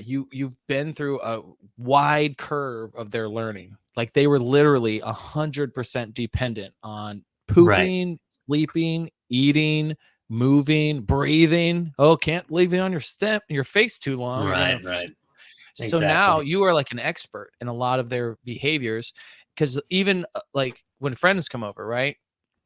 you've been through a wide curve of their learning. Like they were literally 100% dependent on pooping, sleeping, eating, moving, breathing. Oh, can't leave it on your face too long. Right. So Exactly. now you are like an expert in a lot of their behaviors, because even like when friends come over, right?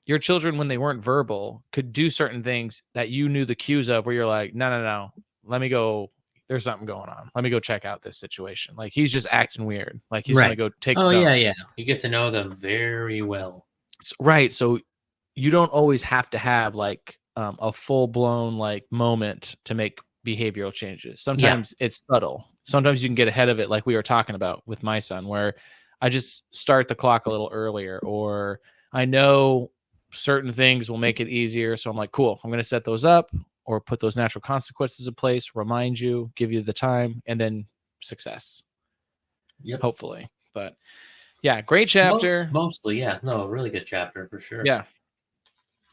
Your children, when they weren't verbal, could do certain things that you knew the cues of, where you're like, no, let me go. There's something going on. Let me go check out this situation. Like he's just acting weird. Like he's going to go take. Oh, yeah. You get to know them very well. Right. So you don't always have to have like a full blown like moment to make behavioral changes. Sometimes it's subtle. Sometimes you can get ahead of it, like we were talking about with my son, where I just start the clock a little earlier, or I know certain things will make it easier. So I'm like, cool, I'm going to set those up or put those natural consequences in place, remind you, give you the time, and then success. Yep. Hopefully. But yeah, great chapter. Mostly, yeah. No, really good chapter for sure. Yeah.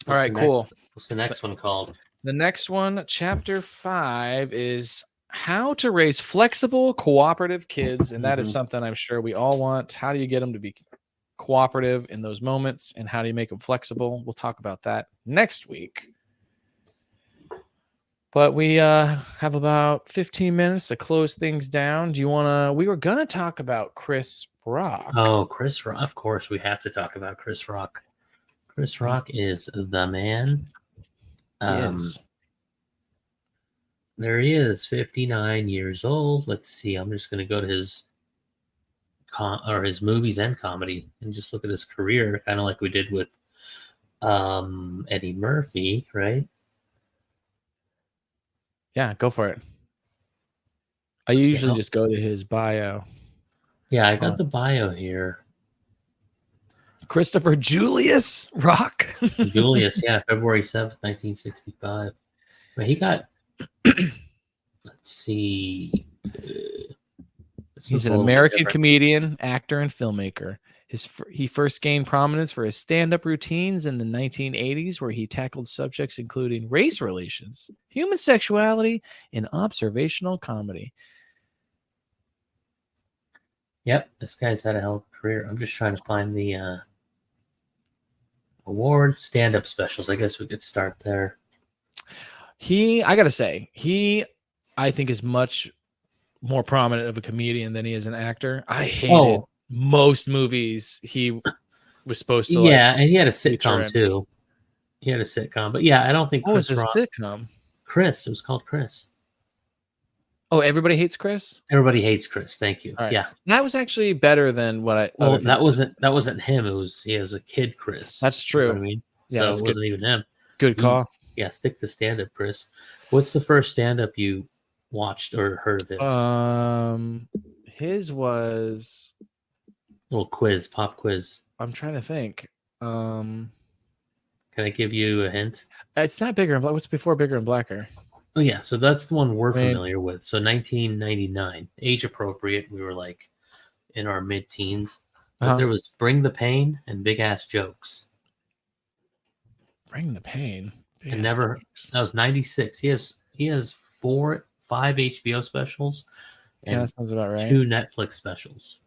All right, cool. What's the next one called? The next one, chapter 5, is how to raise flexible, cooperative kids. And that is something I'm sure we all want. How do you get them to be cooperative in those moments, and how do you make them flexible? We'll talk about that next week. But we have about 15 minutes to close things down. Do you want to? We were going to talk about Chris Rock. Oh, Chris Rock. Of course, we have to talk about Chris Rock. Chris Rock is the man. There he is, 59 years old. Let's see. I'm just going to go to his movies and comedy and just look at his career, kind of like we did with Eddie Murphy, right? Yeah, go for it. I usually just go to his bio. Yeah, I got the bio here. Christopher Julius Rock. Julius, yeah, February 7th, 1965. But he got, let's see. He's an American comedian, actor, and filmmaker. He first gained prominence for his stand-up routines in the 1980s, where he tackled subjects including race relations, human sexuality, and observational comedy. Yep, this guy's had a hell of a career. I'm just trying to find the award stand-up specials. I guess we could start there. I gotta say, I think is much more prominent of a comedian than he is an actor. I hated most movies he was supposed to. Yeah, and he had a sitcom too. He had a sitcom, but yeah, I don't think. What was his sitcom? Chris. It was called Chris. Oh, Everybody Hates Chris. Everybody Hates Chris. Thank you. Right. Yeah, that was actually better than what I. Well, that wasn't him. It was he has a kid, Chris. That's true. You know what I mean, yeah, so it wasn't even him. Good call. Yeah, stick to stand-up, Chris. What's the first stand-up you watched or heard of his? His was little quiz, pop quiz. I'm trying to think. Can I give you a hint? It's not Bigger and Black. What's before Bigger and Blacker? Oh yeah, so that's the one we're familiar with. So 1999, age appropriate. We were like in our mid-teens. But there was Bring the Pain and Big Ass Jokes. Bring the Pain. And never. That was 96. He has 5 HBO specials. And that sounds about right. 2 Netflix specials.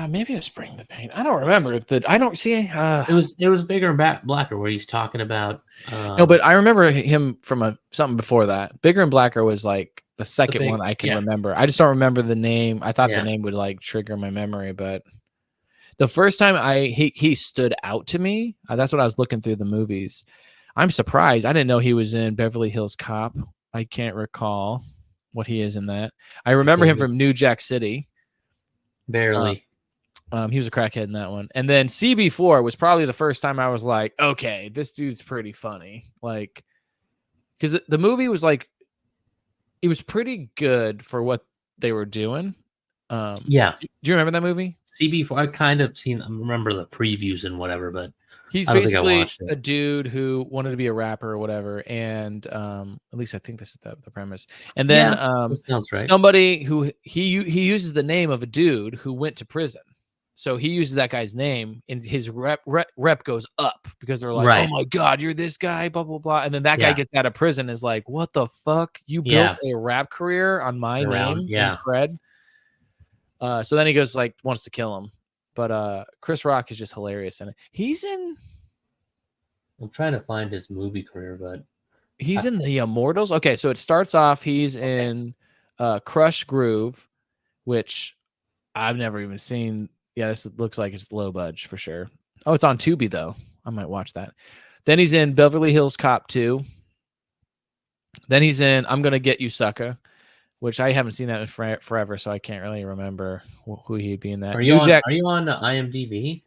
Maybe it's Bring the Pain. I don't remember that. I don't see. It was Bigger and Blacker where he's talking about. No, but I remember him from something before that. Bigger and Blacker was like the second one I can remember. I just don't remember the name. I thought the name would like trigger my memory, but the first time he stood out to me. That's what I was looking through the movies. I'm surprised. I didn't know he was in Beverly Hills Cop. I can't recall what he is in that. I remember him from New Jack City. Barely. He was a crackhead in that one. And then CB4 was probably the first time I was like, okay, this dude's pretty funny. Like, because the movie was like, it was pretty good for what they were doing. Yeah. Do you remember that movie? CB4, I kind of remember the previews and whatever, but he's basically a dude who wanted to be a rapper or whatever. And at least I think this is the premise. And then that sounds right. Somebody who he uses the name of a dude who went to prison. So he uses that guy's name and his rep goes up because they're like, oh my God, you're this guy, blah, blah, blah. And then that guy gets out of prison is like, what the fuck? You built a rap career on my name and cred. So then he goes wants to kill him. But Chris Rock is just hilarious in it. He's in. I'm trying to find his movie career, but he's in The Immortals. Okay, so it starts off. He's in Crush Groove, which I've never even seen. Yeah, this looks like it's low budge for sure. Oh, it's on Tubi though. I might watch that. Then he's in Beverly Hills Cop 2. Then he's in I'm Gonna Get You, Sucker, which I haven't seen that in forever, so I can't really remember who he'd be in that. Are you on IMDb?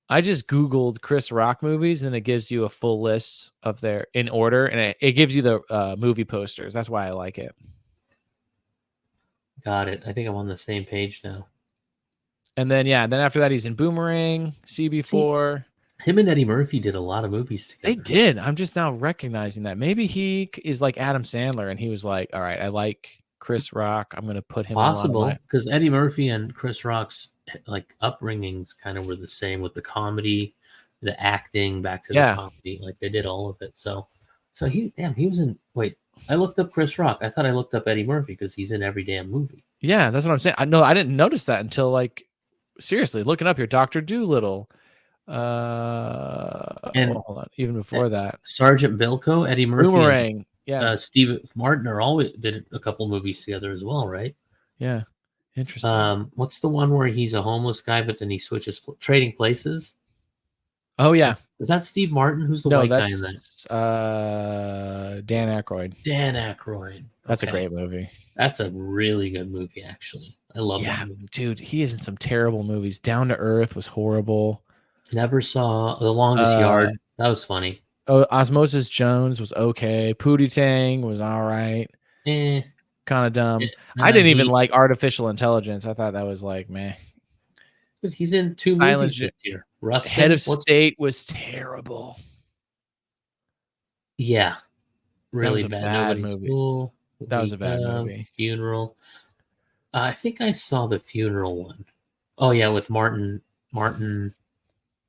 I just Googled Chris Rock movies, and it gives you a full list of their in order, and it gives you the movie posters. That's why I like it. Got it. I think I'm on the same page now. And then then after that, he's in Boomerang, CB4. Him and Eddie Murphy did a lot of movies together. They did. I'm just now recognizing that. Maybe he is like Adam Sandler, and he was like, all right, I like Chris Rock. I'm going to put him possible because Eddie Murphy and Chris Rock's like upbringings kind of were the same with the comedy, the acting, back to the comedy. Like they did all of it. So he was in. Wait, I looked up Chris Rock. I thought I looked up Eddie Murphy because he's in every damn movie. Yeah, that's what I'm saying. I didn't notice that until seriously looking up here. Dr. Doolittle. And hold on. Even before that, Sergeant Bilko, Eddie Murphy, Boomerang. Steve Martin always did a couple movies together as well, right? Yeah, interesting. What's the one where he's a homeless guy, but then he switches Trading Places? Oh yeah, is that Steve Martin? Who's the white guy in that? Dan Aykroyd. Dan Aykroyd. That's a great movie. That's a really good movie, actually. I love that movie. Dude, he is in some terrible movies. Down to Earth was horrible. Never saw The Longest Yard. That was funny. Oh, Osmosis Jones was okay. Pootie Tang was all right. Kind of dumb. I didn't even like Artificial Intelligence. I thought that was like, meh. But he's in 2 Silence movies this year. Rustin, Head of State was terrible. Yeah, really that was a bad. bad Nobody's movie. School. That was a bad movie. Funeral. I think I saw the funeral one. Oh yeah, with Martin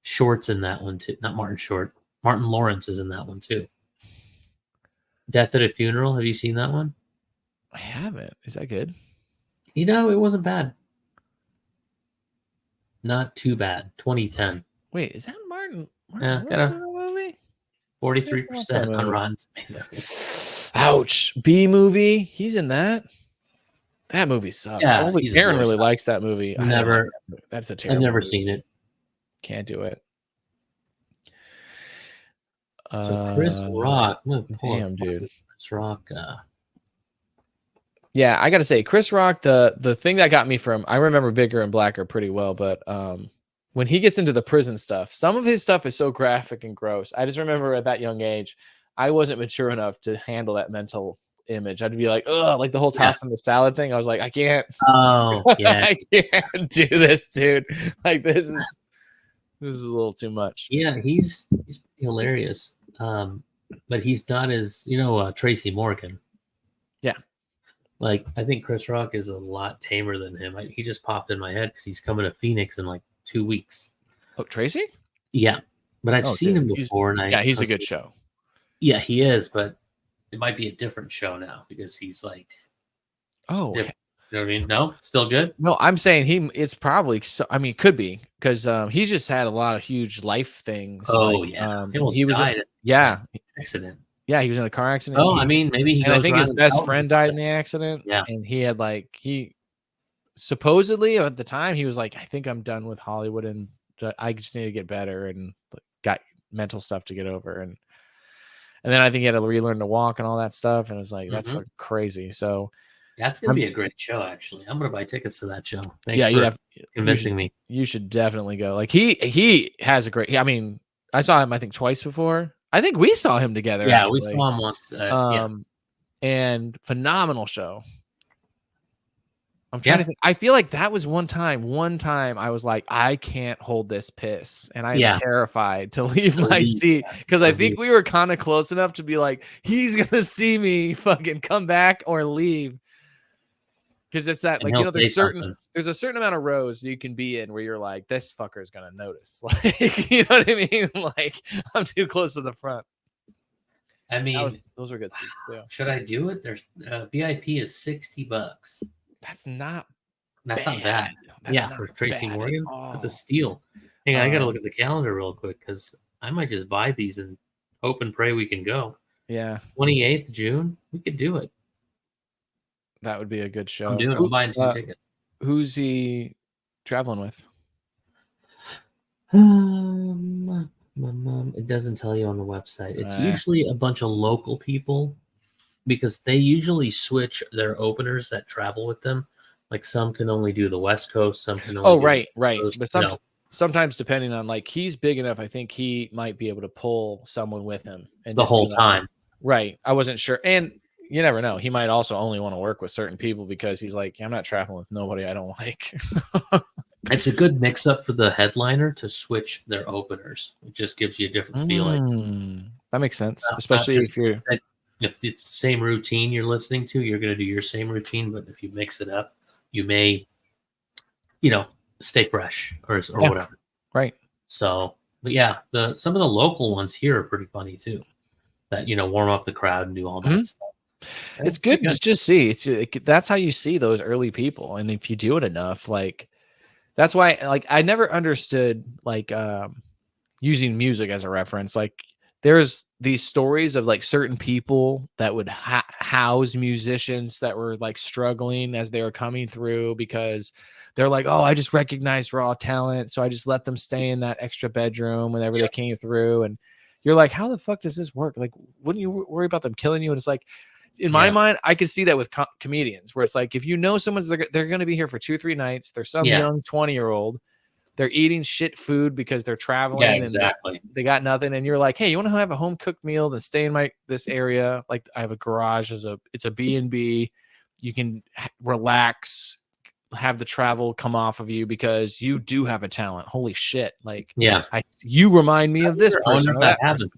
Short's in that one too. Not Martin Short. Martin Lawrence is in that one too. Death at a Funeral. Have you seen that one? I haven't. Is that good? You know, it wasn't bad. Not too bad. 2010. Wait, is that Martin? Yeah, got a movie? 43% on Rotten Tomatoes. Ouch. B movie. He's in that. That movie sucks. Yeah, only Karen really likes that movie. Never. That's a terrible. I've never movie. seen it. Can't do it. So Chris Rock. Damn, dude. Chris Rock. Yeah, I gotta say, Chris Rock. The thing that got me from I remember Bigger and Blacker pretty well, but when he gets into the prison stuff, some of his stuff is so graphic and gross. I just remember at that young age, I wasn't mature enough to handle that mental image. I'd be like, ugh, like the whole tossing the salad thing. I was like, I can't. Oh, yeah. I can't do this, dude. Like this is a little too much. Yeah, he's hilarious. But he's not as Tracy Morgan. Yeah. Like I think Chris Rock is a lot tamer than him. He just popped in my head because he's coming to Phoenix in like 2 weeks. Oh, Tracy? Yeah, but I've seen him before, he's a good show. Yeah, he is, but it might be a different show now because he's like, different. You know what I mean? No, still good. No, I'm saying it's probably. I mean, it could be because he's just had a lot of huge life things. Oh like, yeah, he died. Accident. Yeah, he was in a car accident. Oh, I mean, maybe he. And I think his best friend died in the accident. Yeah, and he had he supposedly at the time he was like, I think I'm done with Hollywood and I just need to get better and got mental stuff to get over and then I think he had to relearn to walk and all that stuff and it's like that's crazy. So that's gonna be a great show. Actually, I'm gonna buy tickets to that show. Thanks for convincing me. You should definitely go. Like he has a great. I mean, I saw him I think twice before. I think we saw him together. Yeah, actually. we saw him once. And phenomenal show. I'm trying to think. I feel like that was one time I was like, I can't hold this piss. And I'm terrified to leave my seat because I think we were kind of close enough to be like, he's going to see me fucking come back or leave. Because it's that, there's a certain amount of rows you can be in where you're like, this fucker is going to notice. Like, you know what I mean? Like, I'm too close to the front. I mean, those are good seats too. Should I do it? There's VIP is $60. That's not bad. For Tracy Morgan, that's a steal. Hang on, I gotta look at the calendar real quick because I might just buy these and hope and pray we can go. Yeah, 28th June, we could do it. That would be a good show. I'm buying 2 tickets. Who's he traveling with? It doesn't tell you on the website. It's usually a bunch of local people because they usually switch their openers that travel with them. Like some can only do the West Coast, some can only right. But sometimes depending on like he's big enough, I think he might be able to pull someone with him and the whole time. Right. I wasn't sure. And you never know. He might also only want to work with certain people because he's like, I'm not traveling with nobody I don't like. It's a good mix-up for the headliner to switch their openers. It just gives you a different feeling. That makes sense, especially if it's the same routine you're listening to, you're going to do your same routine. But if you mix it up, you may, stay fresh or whatever. Right. So, but yeah, some of the local ones here are pretty funny too. That warm up the crowd and do all that stuff. It's good to just see. That's how you see those early people, and if you do it enough, like. That's why, like, I never understood, like, using music as a reference. Like, there's these stories of, like, certain people that would house musicians that were, like, struggling as they were coming through because they're like, oh, I just recognized raw talent, so I just let them stay in that extra bedroom whenever they came through. And you're like, how the fuck does this work? Like, wouldn't you worry about them killing you? And it's like, in my mind, I could see that with comedians where it's like, if you know someone's, they're going to be here for 2-3 nights. They're some young 20-year-old. They're eating shit food because they're traveling. Yeah, exactly. And they got nothing. And you're like, hey, you want to have a home cooked meal and stay in this area? Like I have a garage it's a B&B. You can relax, have the travel come off of you because you do have a talent. Holy shit. Like, yeah, you remind me of this person. I wonder if that happens.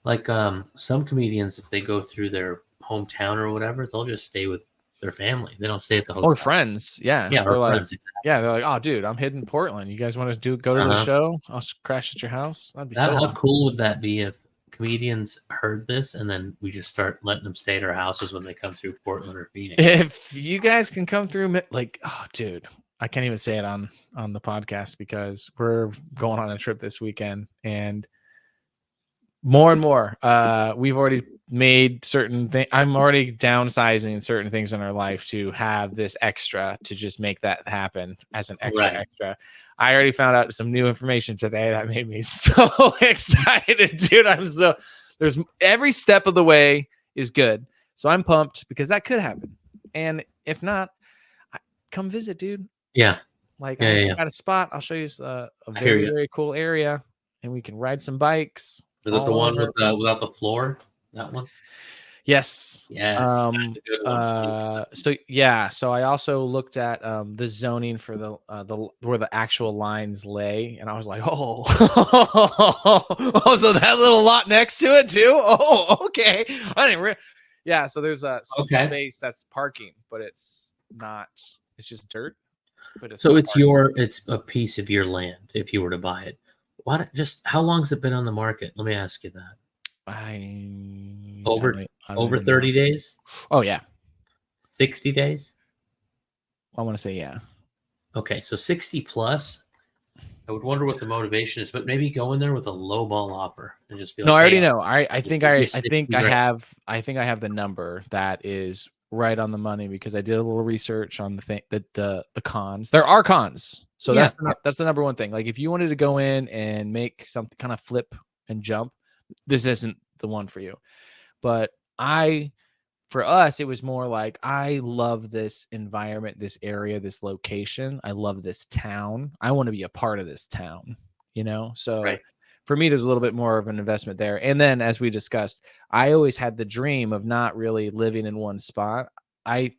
Like some comedians, if they go through their hometown or whatever, they'll just stay with their family. They don't stay at the hotel. Or friends. Yeah. Yeah, they're or like, friends. Exactly. Yeah, they're like, oh, dude, I'm hidden in Portland. You guys want to go to the show? I'll crash at your house. That'd be How cool would that be if comedians heard this and then we just start letting them stay at our houses when they come through Portland or Phoenix? If you guys can come through, like, oh, dude, I can't even say it on the podcast because we're going on a trip this weekend, and more and more, we've already made certain things. I'm already downsizing certain things in our life to have this extra to just make that happen as an extra. I already found out some new information today that made me so excited, dude. There's every step of the way is good. So I'm pumped because that could happen. And if not, come visit, dude. Yeah. Like, I got a spot. I'll show you a very, very cool area, and we can ride some bikes. Is it the one without the floor? That one? Yes. Yes. That's a good one. So I also looked at the zoning for the where the actual lines lay, and I was like, oh, so that little lot next to it too. Oh, okay. I didn't. So there's some space that's parking, but it's not. It's just dirt. But it's it's a piece of your land if you were to buy it. How long's it been on the market? Let me ask you that. Over 30 days? Oh yeah. 60 days? I want to say yeah. Okay, so 60 plus. I would wonder what the motivation is, but maybe go in there with a low ball offer and just be like, no, I already know. I think I have the number that is right on the money because I did a little research on the cons. There are cons. So that's the number one thing. Like, if you wanted to go in and make something kind of flip and jump, this isn't the one for you. But for us, it was more like, I love this environment, this area, this location. I love this town. I want to be a part of this town, So for me, there's a little bit more of an investment there. And then, as we discussed, I always had the dream of not really living in one spot. I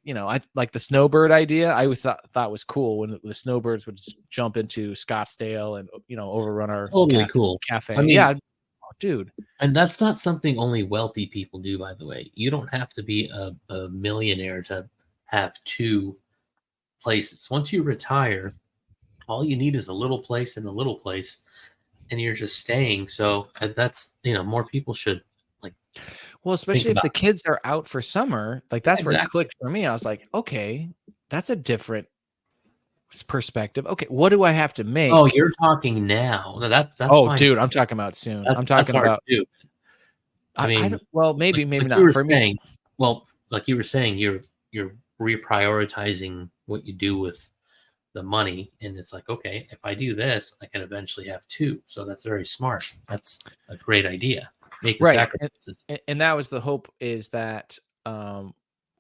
like the snowbird idea. I always thought was cool when the snowbirds would jump into Scottsdale and overrun our cafe. I mean, yeah, dude. And that's not something only wealthy people do, by the way. You don't have to be a millionaire to have two places. Once you retire, all you need is a little place and a little place, and you're just staying. So that's, more people should well, especially if the kids are out for summer, like that's where it clicked for me. I was like, okay, that's a different perspective. Okay, what do I have to make? Oh, you're talking now. No, that's fine. Dude, I'm talking about soon. I'm talking about. I mean, maybe not for me. Well, like you were saying, you're reprioritizing what you do with the money, and it's like, okay, if I do this, I can eventually have two. So that's very smart. That's a great idea. Making sacrifices. And that was the hope, is that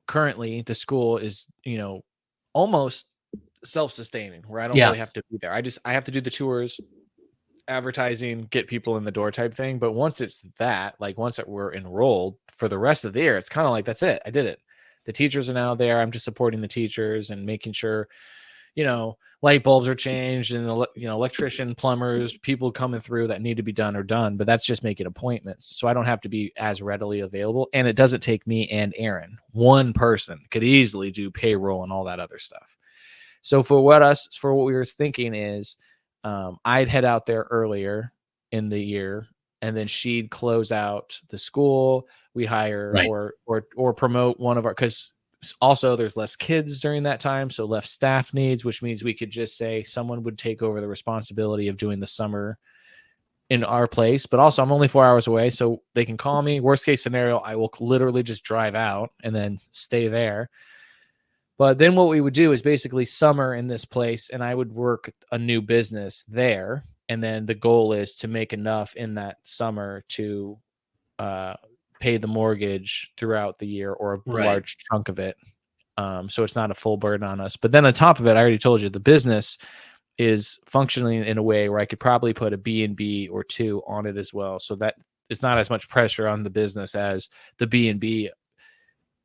currently the school is, almost self-sustaining, where I don't really have to be there. I have to do the tours, advertising, get people in the door type thing. But once it's once we're enrolled for the rest of the year, it's kind of like, that's it. I did it. The teachers are now there. I'm just supporting the teachers and making sure, light bulbs are changed, and electrician, plumbers, people coming through that need to be done are done. But that's just making appointments, so I don't have to be as readily available, and it doesn't take me and Aaron. One person could easily do payroll and all that other stuff. So for what we were thinking is, I'd head out there earlier in the year, and then she'd close out the school. We hire or promote one of our, because also there's less kids during that time, so less staff needs, which means we could just say someone would take over the responsibility of doing the summer in our place. But also, I'm only 4 hours away, so they can call me. Worst case scenario, I will literally just drive out and then stay there. But then what we would do is basically summer in this place, and I would work a new business there. And then the goal is to make enough in that summer to pay the mortgage throughout the year, or a large chunk of it. So it's not a full burden on us. But then on top of it, I already told you, the business is functioning in a way where I could probably put a B&B or two on it as well. So that it's not as much pressure on the business as the B&B.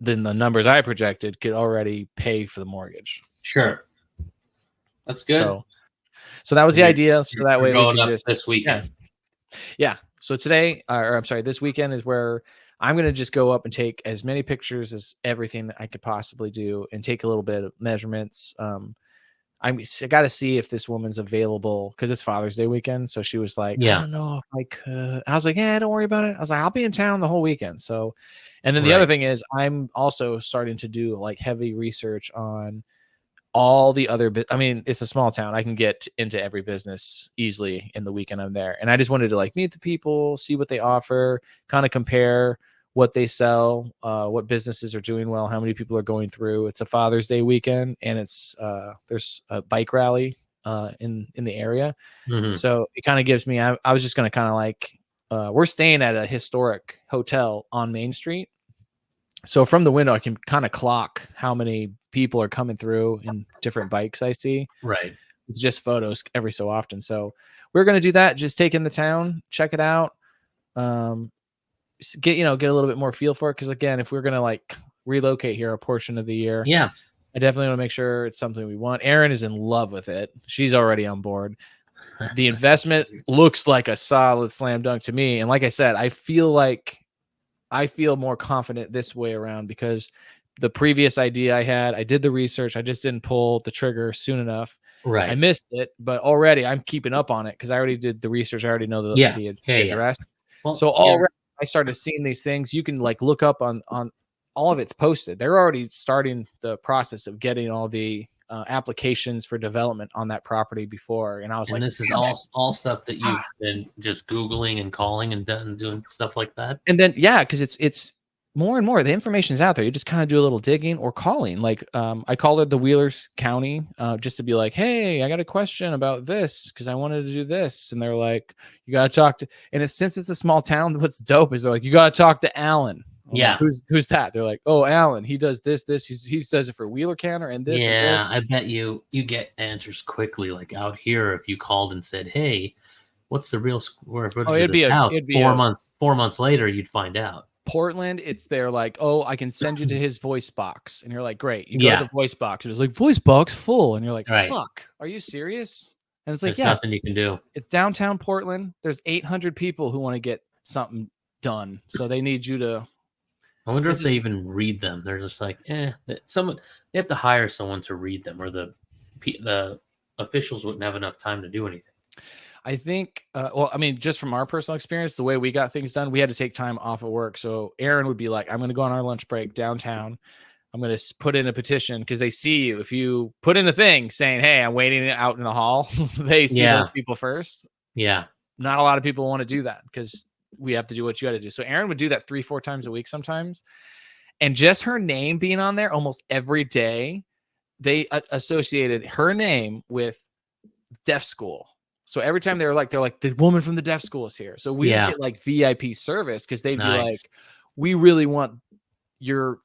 Then the numbers I projected could already pay for the mortgage. Sure. That's good. So that was the idea. So that way we could just this weekend. Yeah. So today, or I'm sorry, this weekend is where I'm going to just go up and take as many pictures as everything that I could possibly do and take a little bit of measurements. I got to see if this woman's available because it's Father's Day weekend. So she was like, I don't know if I could. I was like, yeah, don't worry about it. I was like, I'll be in town the whole weekend. So, and then the other thing is I'm also starting to do like heavy research on all the other, I mean, it's a small town. I can get into every business easily in the weekend I'm there. And I just wanted to like meet the people, see what they offer, kind of compare what they sell, what businesses are doing well, how many people are going through. It's a Father's Day weekend, and it's there's a bike rally in the area. So it kind of gives me, I was just going to kind of like, we're staying at a historic hotel on Main Street. So from the window, I can kind of clock how many people are coming through in different bikes I see. Right. It's just photos every so often. So we're going to do that. Just take in the town, check it out. Get a little bit more feel for it. Cause again, if we're going to like relocate here a portion of the year, I definitely want to make sure it's something we want. Erin is in love with it. She's already on board. The investment looks like a solid slam dunk to me. And like I said, I feel more confident this way around because the previous idea I had, I did the research. I just didn't pull the trigger soon enough. Right. I missed it, but already I'm keeping up on it because I already did the research. I already know the address. Well, so already I started seeing these things. You can like look up on all of it's posted. They're already starting the process of getting all the applications for development on that property before. And I was this is all stuff that you've been just Googling and calling and doing stuff like that. And then, because it's more and more, the information's out there. You just kind of do a little digging or calling. Like I called it the Wheelers County just to be like, hey, I got a question about this because I wanted to do this. And they're like, you got to talk to, and since it's a small town, what's dope is they're like, you got to talk to Alan. I'm like, who's that? They're like, oh, Alan, he does this. He does it for Wheeler County and this. Yeah, and this. I bet you get answers quickly. Like out here, if you called and said, hey, what's the real square footage of this house? 4 months later, you'd find out. Portland, they're like, oh, I can send you to his voice box. And you're like, great. You go to the voice box. And it's like, voice box full. And you're like, fuck, are you serious? And it's like, there's nothing you can do. It's downtown Portland. There's 800 people who want to get something done. So they need you to. I wonder if they even read them. They're just like, they have to hire someone to read them, or the officials wouldn't have enough time to do anything. I think, just from our personal experience, the way we got things done, we had to take time off of work. So Erin would be like, I'm going to go on our lunch break downtown. I'm going to put in a petition because they see you. If you put in a thing saying, hey, I'm waiting out in the hall, they see those people first. Yeah. Not a lot of people want to do that because we have to do what you got to do. So Erin would do that 3-4 times a week sometimes. And just her name being on there almost every day, they associated her name with deaf school. So every time they're like, the woman from the deaf school is here. So we get like VIP service because they'd be like, we really want your,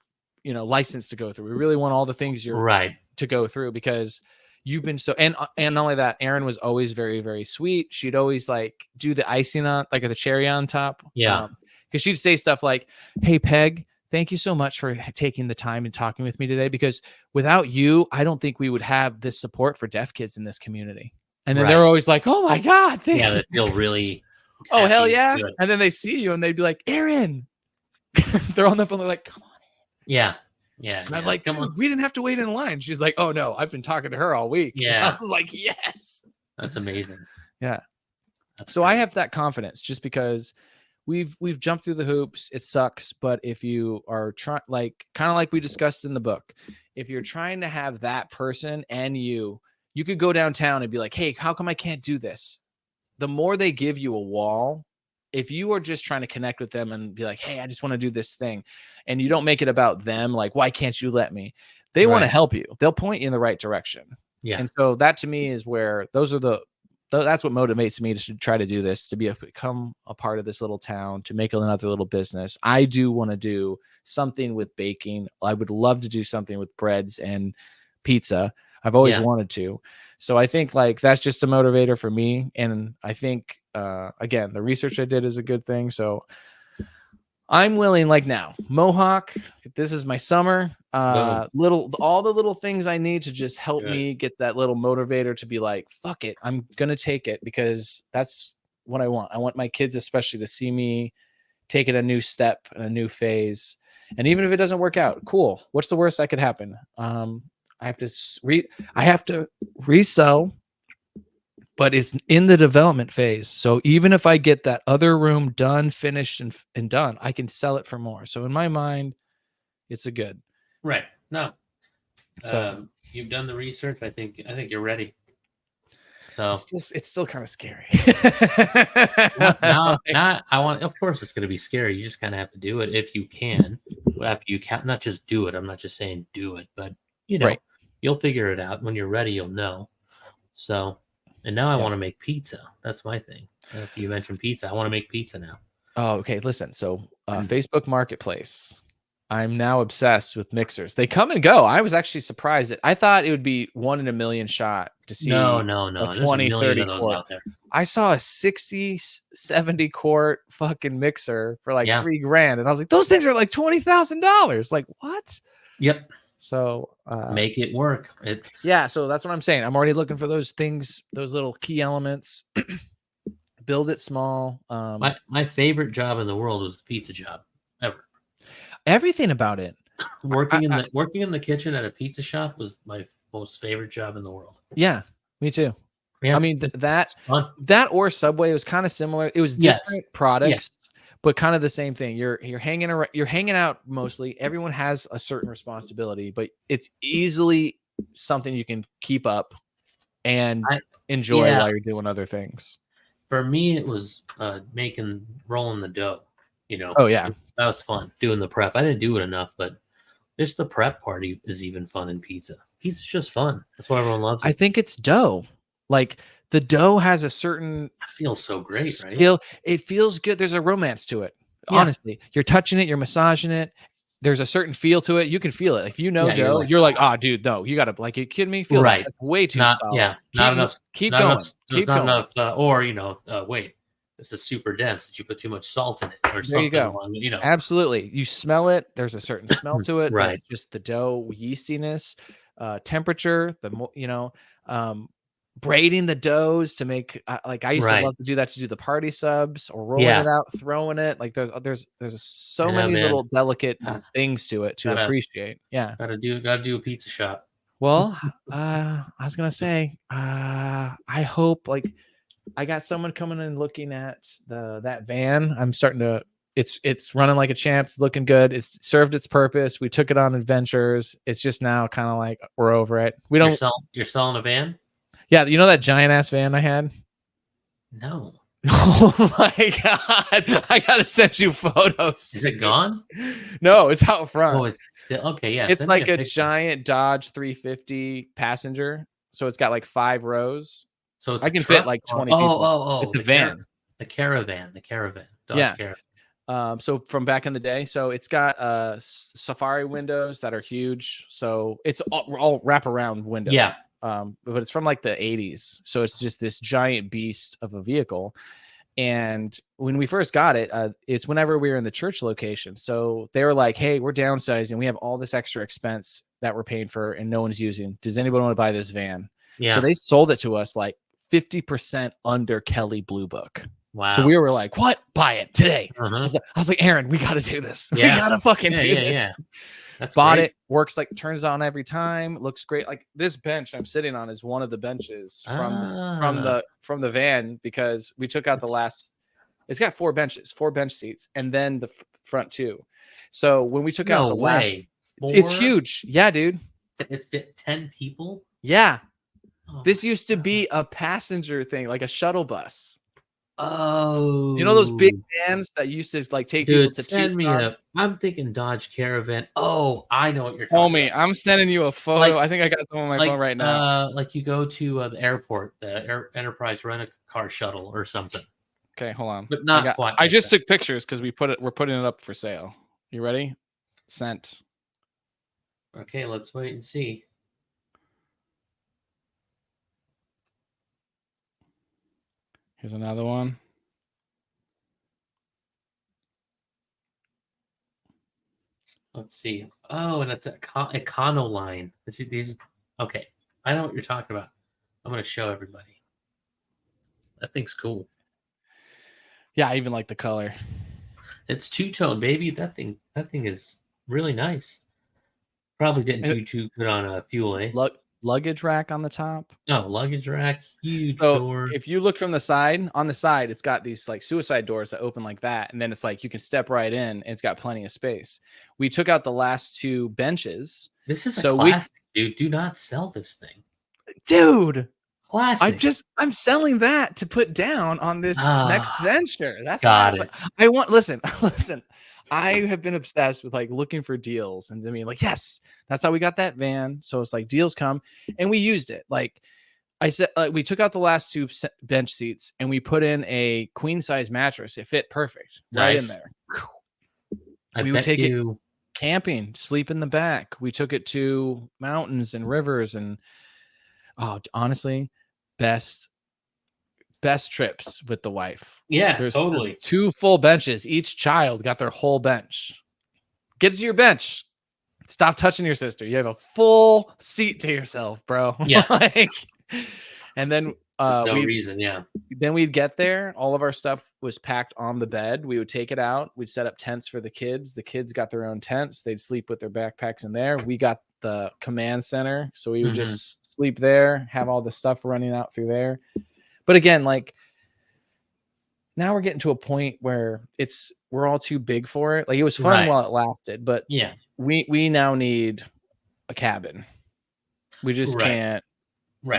license to go through. We really want all the things you're to go through because you've been so, and not only that, Erin was always very, very sweet. She'd always like do the icing on, like the cherry on top. Yeah. Because she'd say stuff like, hey, Peg, thank you so much for taking the time and talking with me today. Because without you, I don't think we would have this support for deaf kids in this community. And then they're always like, oh my God. They feel really. Oh, hell yeah. Good. And then they see you and they'd be like, Erin. They're on the phone. They're like, come on. Yeah. Yeah. And I'm like, come on. We didn't have to wait in line. She's like, oh no, I've been talking to her all week. Yeah. I was like, yes. That's amazing. Yeah. So I have that confidence just because we've jumped through the hoops. It sucks. But if you are trying, kind of like we discussed in the book, if you're trying to have that person and you could go downtown and be like, hey, how come I can't do this? The more they give you a wall, if you are just trying to connect with them and be like, hey, I just want to do this thing, and you don't make it about them, like, why can't you let me? They want to help you. They'll point you in the right direction. Yeah. And so that to me is where that's what motivates me to try to do this, to become a part of this little town, to make another little business. I do want to do something with baking. I would love to do something with breads and pizza. I've always wanted to. So I think that's just a motivator for me. And I think, again, the research I did is a good thing. So I'm willing, like now, mohawk. This is my summer. All the little things I need to just help me get that little motivator to be like, fuck it, I'm gonna take it because that's what I want. I want my kids especially to see me take it a new step and a new phase. And even if it doesn't work out, cool. What's the worst that could happen? I have to resell, but it's in the development phase. So even if I get that other room done, finished, and done, I can sell it for more. So in my mind, it's a good. Right. No. So you've done the research. I think you're ready. So it's still kind of scary. Now of course it's going to be scary. You just kind of have to do it if you can. After you can, not just do it. I'm not just saying do it, but you'll figure it out when you're ready. You'll know. So, and now I want to make pizza. That's my thing. After you mentioned pizza, I want to make pizza now. Oh, okay. Listen. So, Facebook Marketplace. I'm now obsessed with mixers. They come and go. I was actually surprised I thought it would be 1 in a million shot to see no. a 20, 30 quart. Out there. I saw a 60, 70 quart fucking mixer for like $3,000. And I was like, those things are like $20,000. Like what? Yep. So make it work. So that's what I'm saying. I'm already looking for those things, those little key elements. Build it small. My favorite job in the world was the pizza job ever. Everything about it. Working in the kitchen at a pizza shop was my most favorite job in the world. Yeah, me too. Yeah, I mean that or Subway was kind of similar. It was different products, but kind of the same thing. You're hanging out mostly. Everyone has a certain responsibility, but it's easily something you can keep up and enjoy while you're doing other things. For me, it was rolling the dough. Oh yeah, that was fun doing the prep. I didn't do it enough, but just the prep party is even fun in pizza. Pizza's just fun. That's why everyone loves it. I think it's dough. Like the dough has a certain. It feels so great, skill. Right? It feels good. There's a romance to it. Yeah. Honestly, you're touching it, you're massaging it. There's a certain feel to it. You can feel it. If you know dough, you're like, oh, dude, no, you gotta like, you kidding me? Feel right? That's way too solid. Yeah, not enough. Keep going. There's not enough. Wait. This is super dense. Did you put too much salt in it or something? There you go. Absolutely. You smell it. There's a certain smell to it. Right. It's just the dough yeastiness, temperature, braiding the doughs to make I used to love to do that, to do the party subs or rolling it out, throwing it. Like there's so many little delicate things to it to appreciate. Yeah. Gotta do a pizza shop. Well, I was gonna say, I hope I got someone coming in looking at that van. I'm starting to. It's running like a champ. It's looking good. It's served its purpose. We took it on adventures. It's just now kind of like we're over it. We don't. You're selling a van? Yeah, you know that giant ass van I had? No. Oh my god! I gotta send you photos. Is it gone? No, it's out front. Oh, it's still okay. Yeah, it's like a giant Dodge 350 passenger. So it's got like 5 rows. So I can fit like 20 people. It's a van. The caravan. Dodge Caravan. So from back in the day, so it's got safari windows that are huge. So it's all wraparound windows. Yeah. But it's from like the 80s. So it's just this giant beast of a vehicle. And when we first got it, it's whenever we were in the church location. So they were like, hey, we're downsizing. We have all this extra expense that we're paying for and no one's using. Does anybody want to buy this van? Yeah. So they sold it to us like 50% under Kelley Blue Book. Wow. So we were like, what? Buy it today. I was like, Aaron, we got to do this. Yeah. We got to fucking do this. Yeah. That's Bought great. it. Works like turns on every time. Looks great. Like this bench I'm sitting on is one of the benches from the van because we took out the last. It's got 4 benches, 4 bench seats, and then the front 2. So when we took out the last, it's huge. Yeah, dude. It fit 10 people. Yeah. This used to be a passenger thing, like a shuttle bus. Oh, you know those big vans that used to like take people to send me up. I'm thinking Dodge Caravan. Oh, I know what you're talking about. I'm sending you a photo. I think I got some on my phone right now. Like you go to the airport, the Enterprise rent-a-car shuttle or something. Okay, hold on. But not quite. I just took pictures because we're putting it up for sale. You ready? Sent. Okay, let's wait and see. Here's another one. Let's see. Oh, and it's a Econoline. These. Okay, I know what you're talking about. I'm going to show everybody. That thing's cool. Yeah, I even like the color. It's two-tone, baby. That thing is really nice. Probably didn't too good on a fuel, eh? Luggage rack on the top. Oh, luggage rack, huge door. If you look from the side, on the side, it's got these like suicide doors that open like that, and then it's like you can step right in, and it's got plenty of space. We took out the last two benches. This is a classic, dude. Do not sell this thing, dude. Classic. I'm selling that to put down on this next venture. That's got why it. I want. Listen. I have been obsessed with like looking for deals, and I mean, like, yes, that's how we got that van. So it's like deals come, and we used it. Like I said, we took out the last two bench seats, and we put in a queen size mattress. It fit perfect right in there. We would take it camping, sleep in the back. We took it to mountains and rivers, and honestly, best trips with the wife. Yeah, there's totally. 2 full benches. Each child got their whole bench. Get to your bench. Stop touching your sister. You have a full seat to yourself, bro. Yeah. And then no reason. Yeah. Then we'd get there. All of our stuff was packed on the bed. We would take it out. We'd set up tents for the kids. The kids got their own tents. They'd sleep with their backpacks in there. We got the command center. So we would just sleep there, have all the stuff running out through there. But again, like now we're getting to a point where we're all too big for it. Like it was fun while it lasted, but yeah, we now need a cabin. We just can't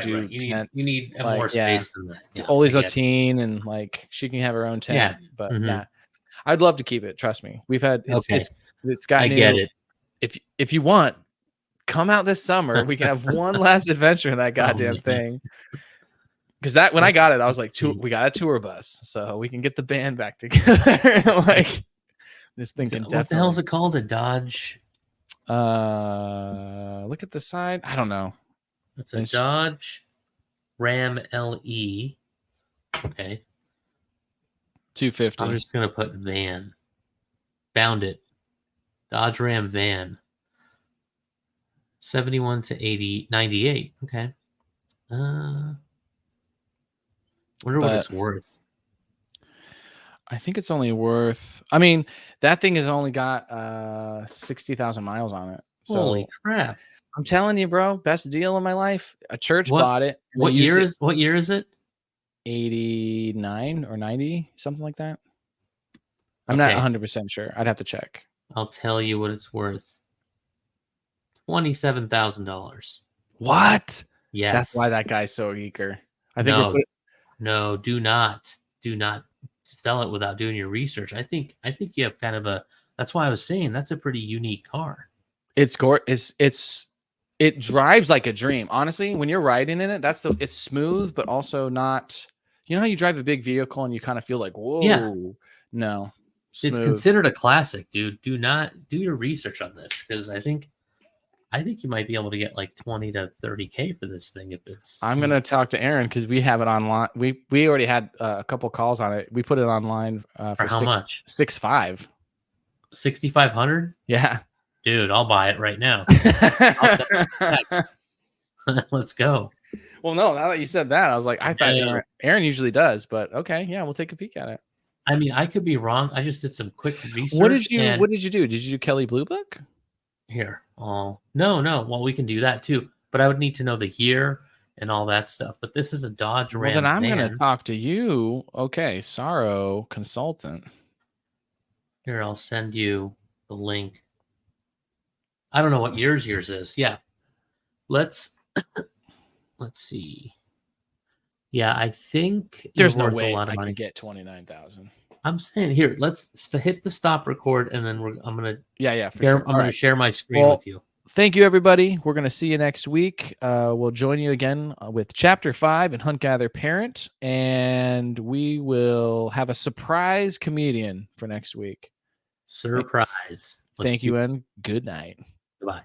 do You need more space than that. Yeah, Ollie's a teen, and like she can have her own tent. Yeah. But I'd love to keep it. Trust me. We've had it's got. I get it. If you want, come out this summer. We can have one last adventure in that goddamn thing. Because when I got it, I was like, we got a tour bus, so we can get the band back together. Like this thing can definitely. What the hell is it called? A Dodge? Look at the side. I don't know. It's a Dodge Ram LE. Okay. 250. I'm just gonna put van. Found it. Dodge Ram van. 71 to 98. Okay. Wonder what it's worth. I think it's only worth. I mean, that thing has only got 60,000 miles on it. So, holy crap! I'm telling you, bro, best deal of my life. A church bought it. What year is it? 89 or 90, something like that. I'm not 100% sure. I'd have to check. I'll tell you what it's worth. $27,000. What? Yes. That's why that guy's so eager. I think No, do not sell it without doing your research. I think you have kind of a. That's why I was saying that's a pretty unique car. It drives like a dream. Honestly, when you're riding in it, it's smooth, but also not. You know how you drive a big vehicle and you kind of feel like, whoa. Yeah. No. Smooth. It's considered a classic, dude. Do not do your research on this, because I think you might be able to get like 20 to 30K for this thing if it's. I'm gonna talk to Aaron because we have it online. We already had a couple calls on it. We put it online for how much? 6,500. 6,500? Yeah, dude, I'll buy it right now. Let's go. Well, no, now that you said that, I was like, I thought Aaron usually does, but okay, yeah, we'll take a peek at it. I mean, I could be wrong. I just did some quick research. What did you do? Did you do Kelly Blue Book? Here. Oh, no. Well, we can do that too. But I would need to know the year and all that stuff. But this is a Dodge Ram. Well, then I'm going to talk to you. Okay, Saro consultant. Here, I'll send you the link. I don't know what yours is. Yeah. Let's see. Yeah, I think there's no way I can get 29,000. I'm saying here, let's hit the stop record, and then I'm gonna I'm gonna share my screen with you. Thank you, everybody. We're gonna see you next week. We'll join you again with Chapter 5 in Hunt Gather Parent, and we will have a surprise comedian for next week. Surprise! Thank you, and good night. Goodbye.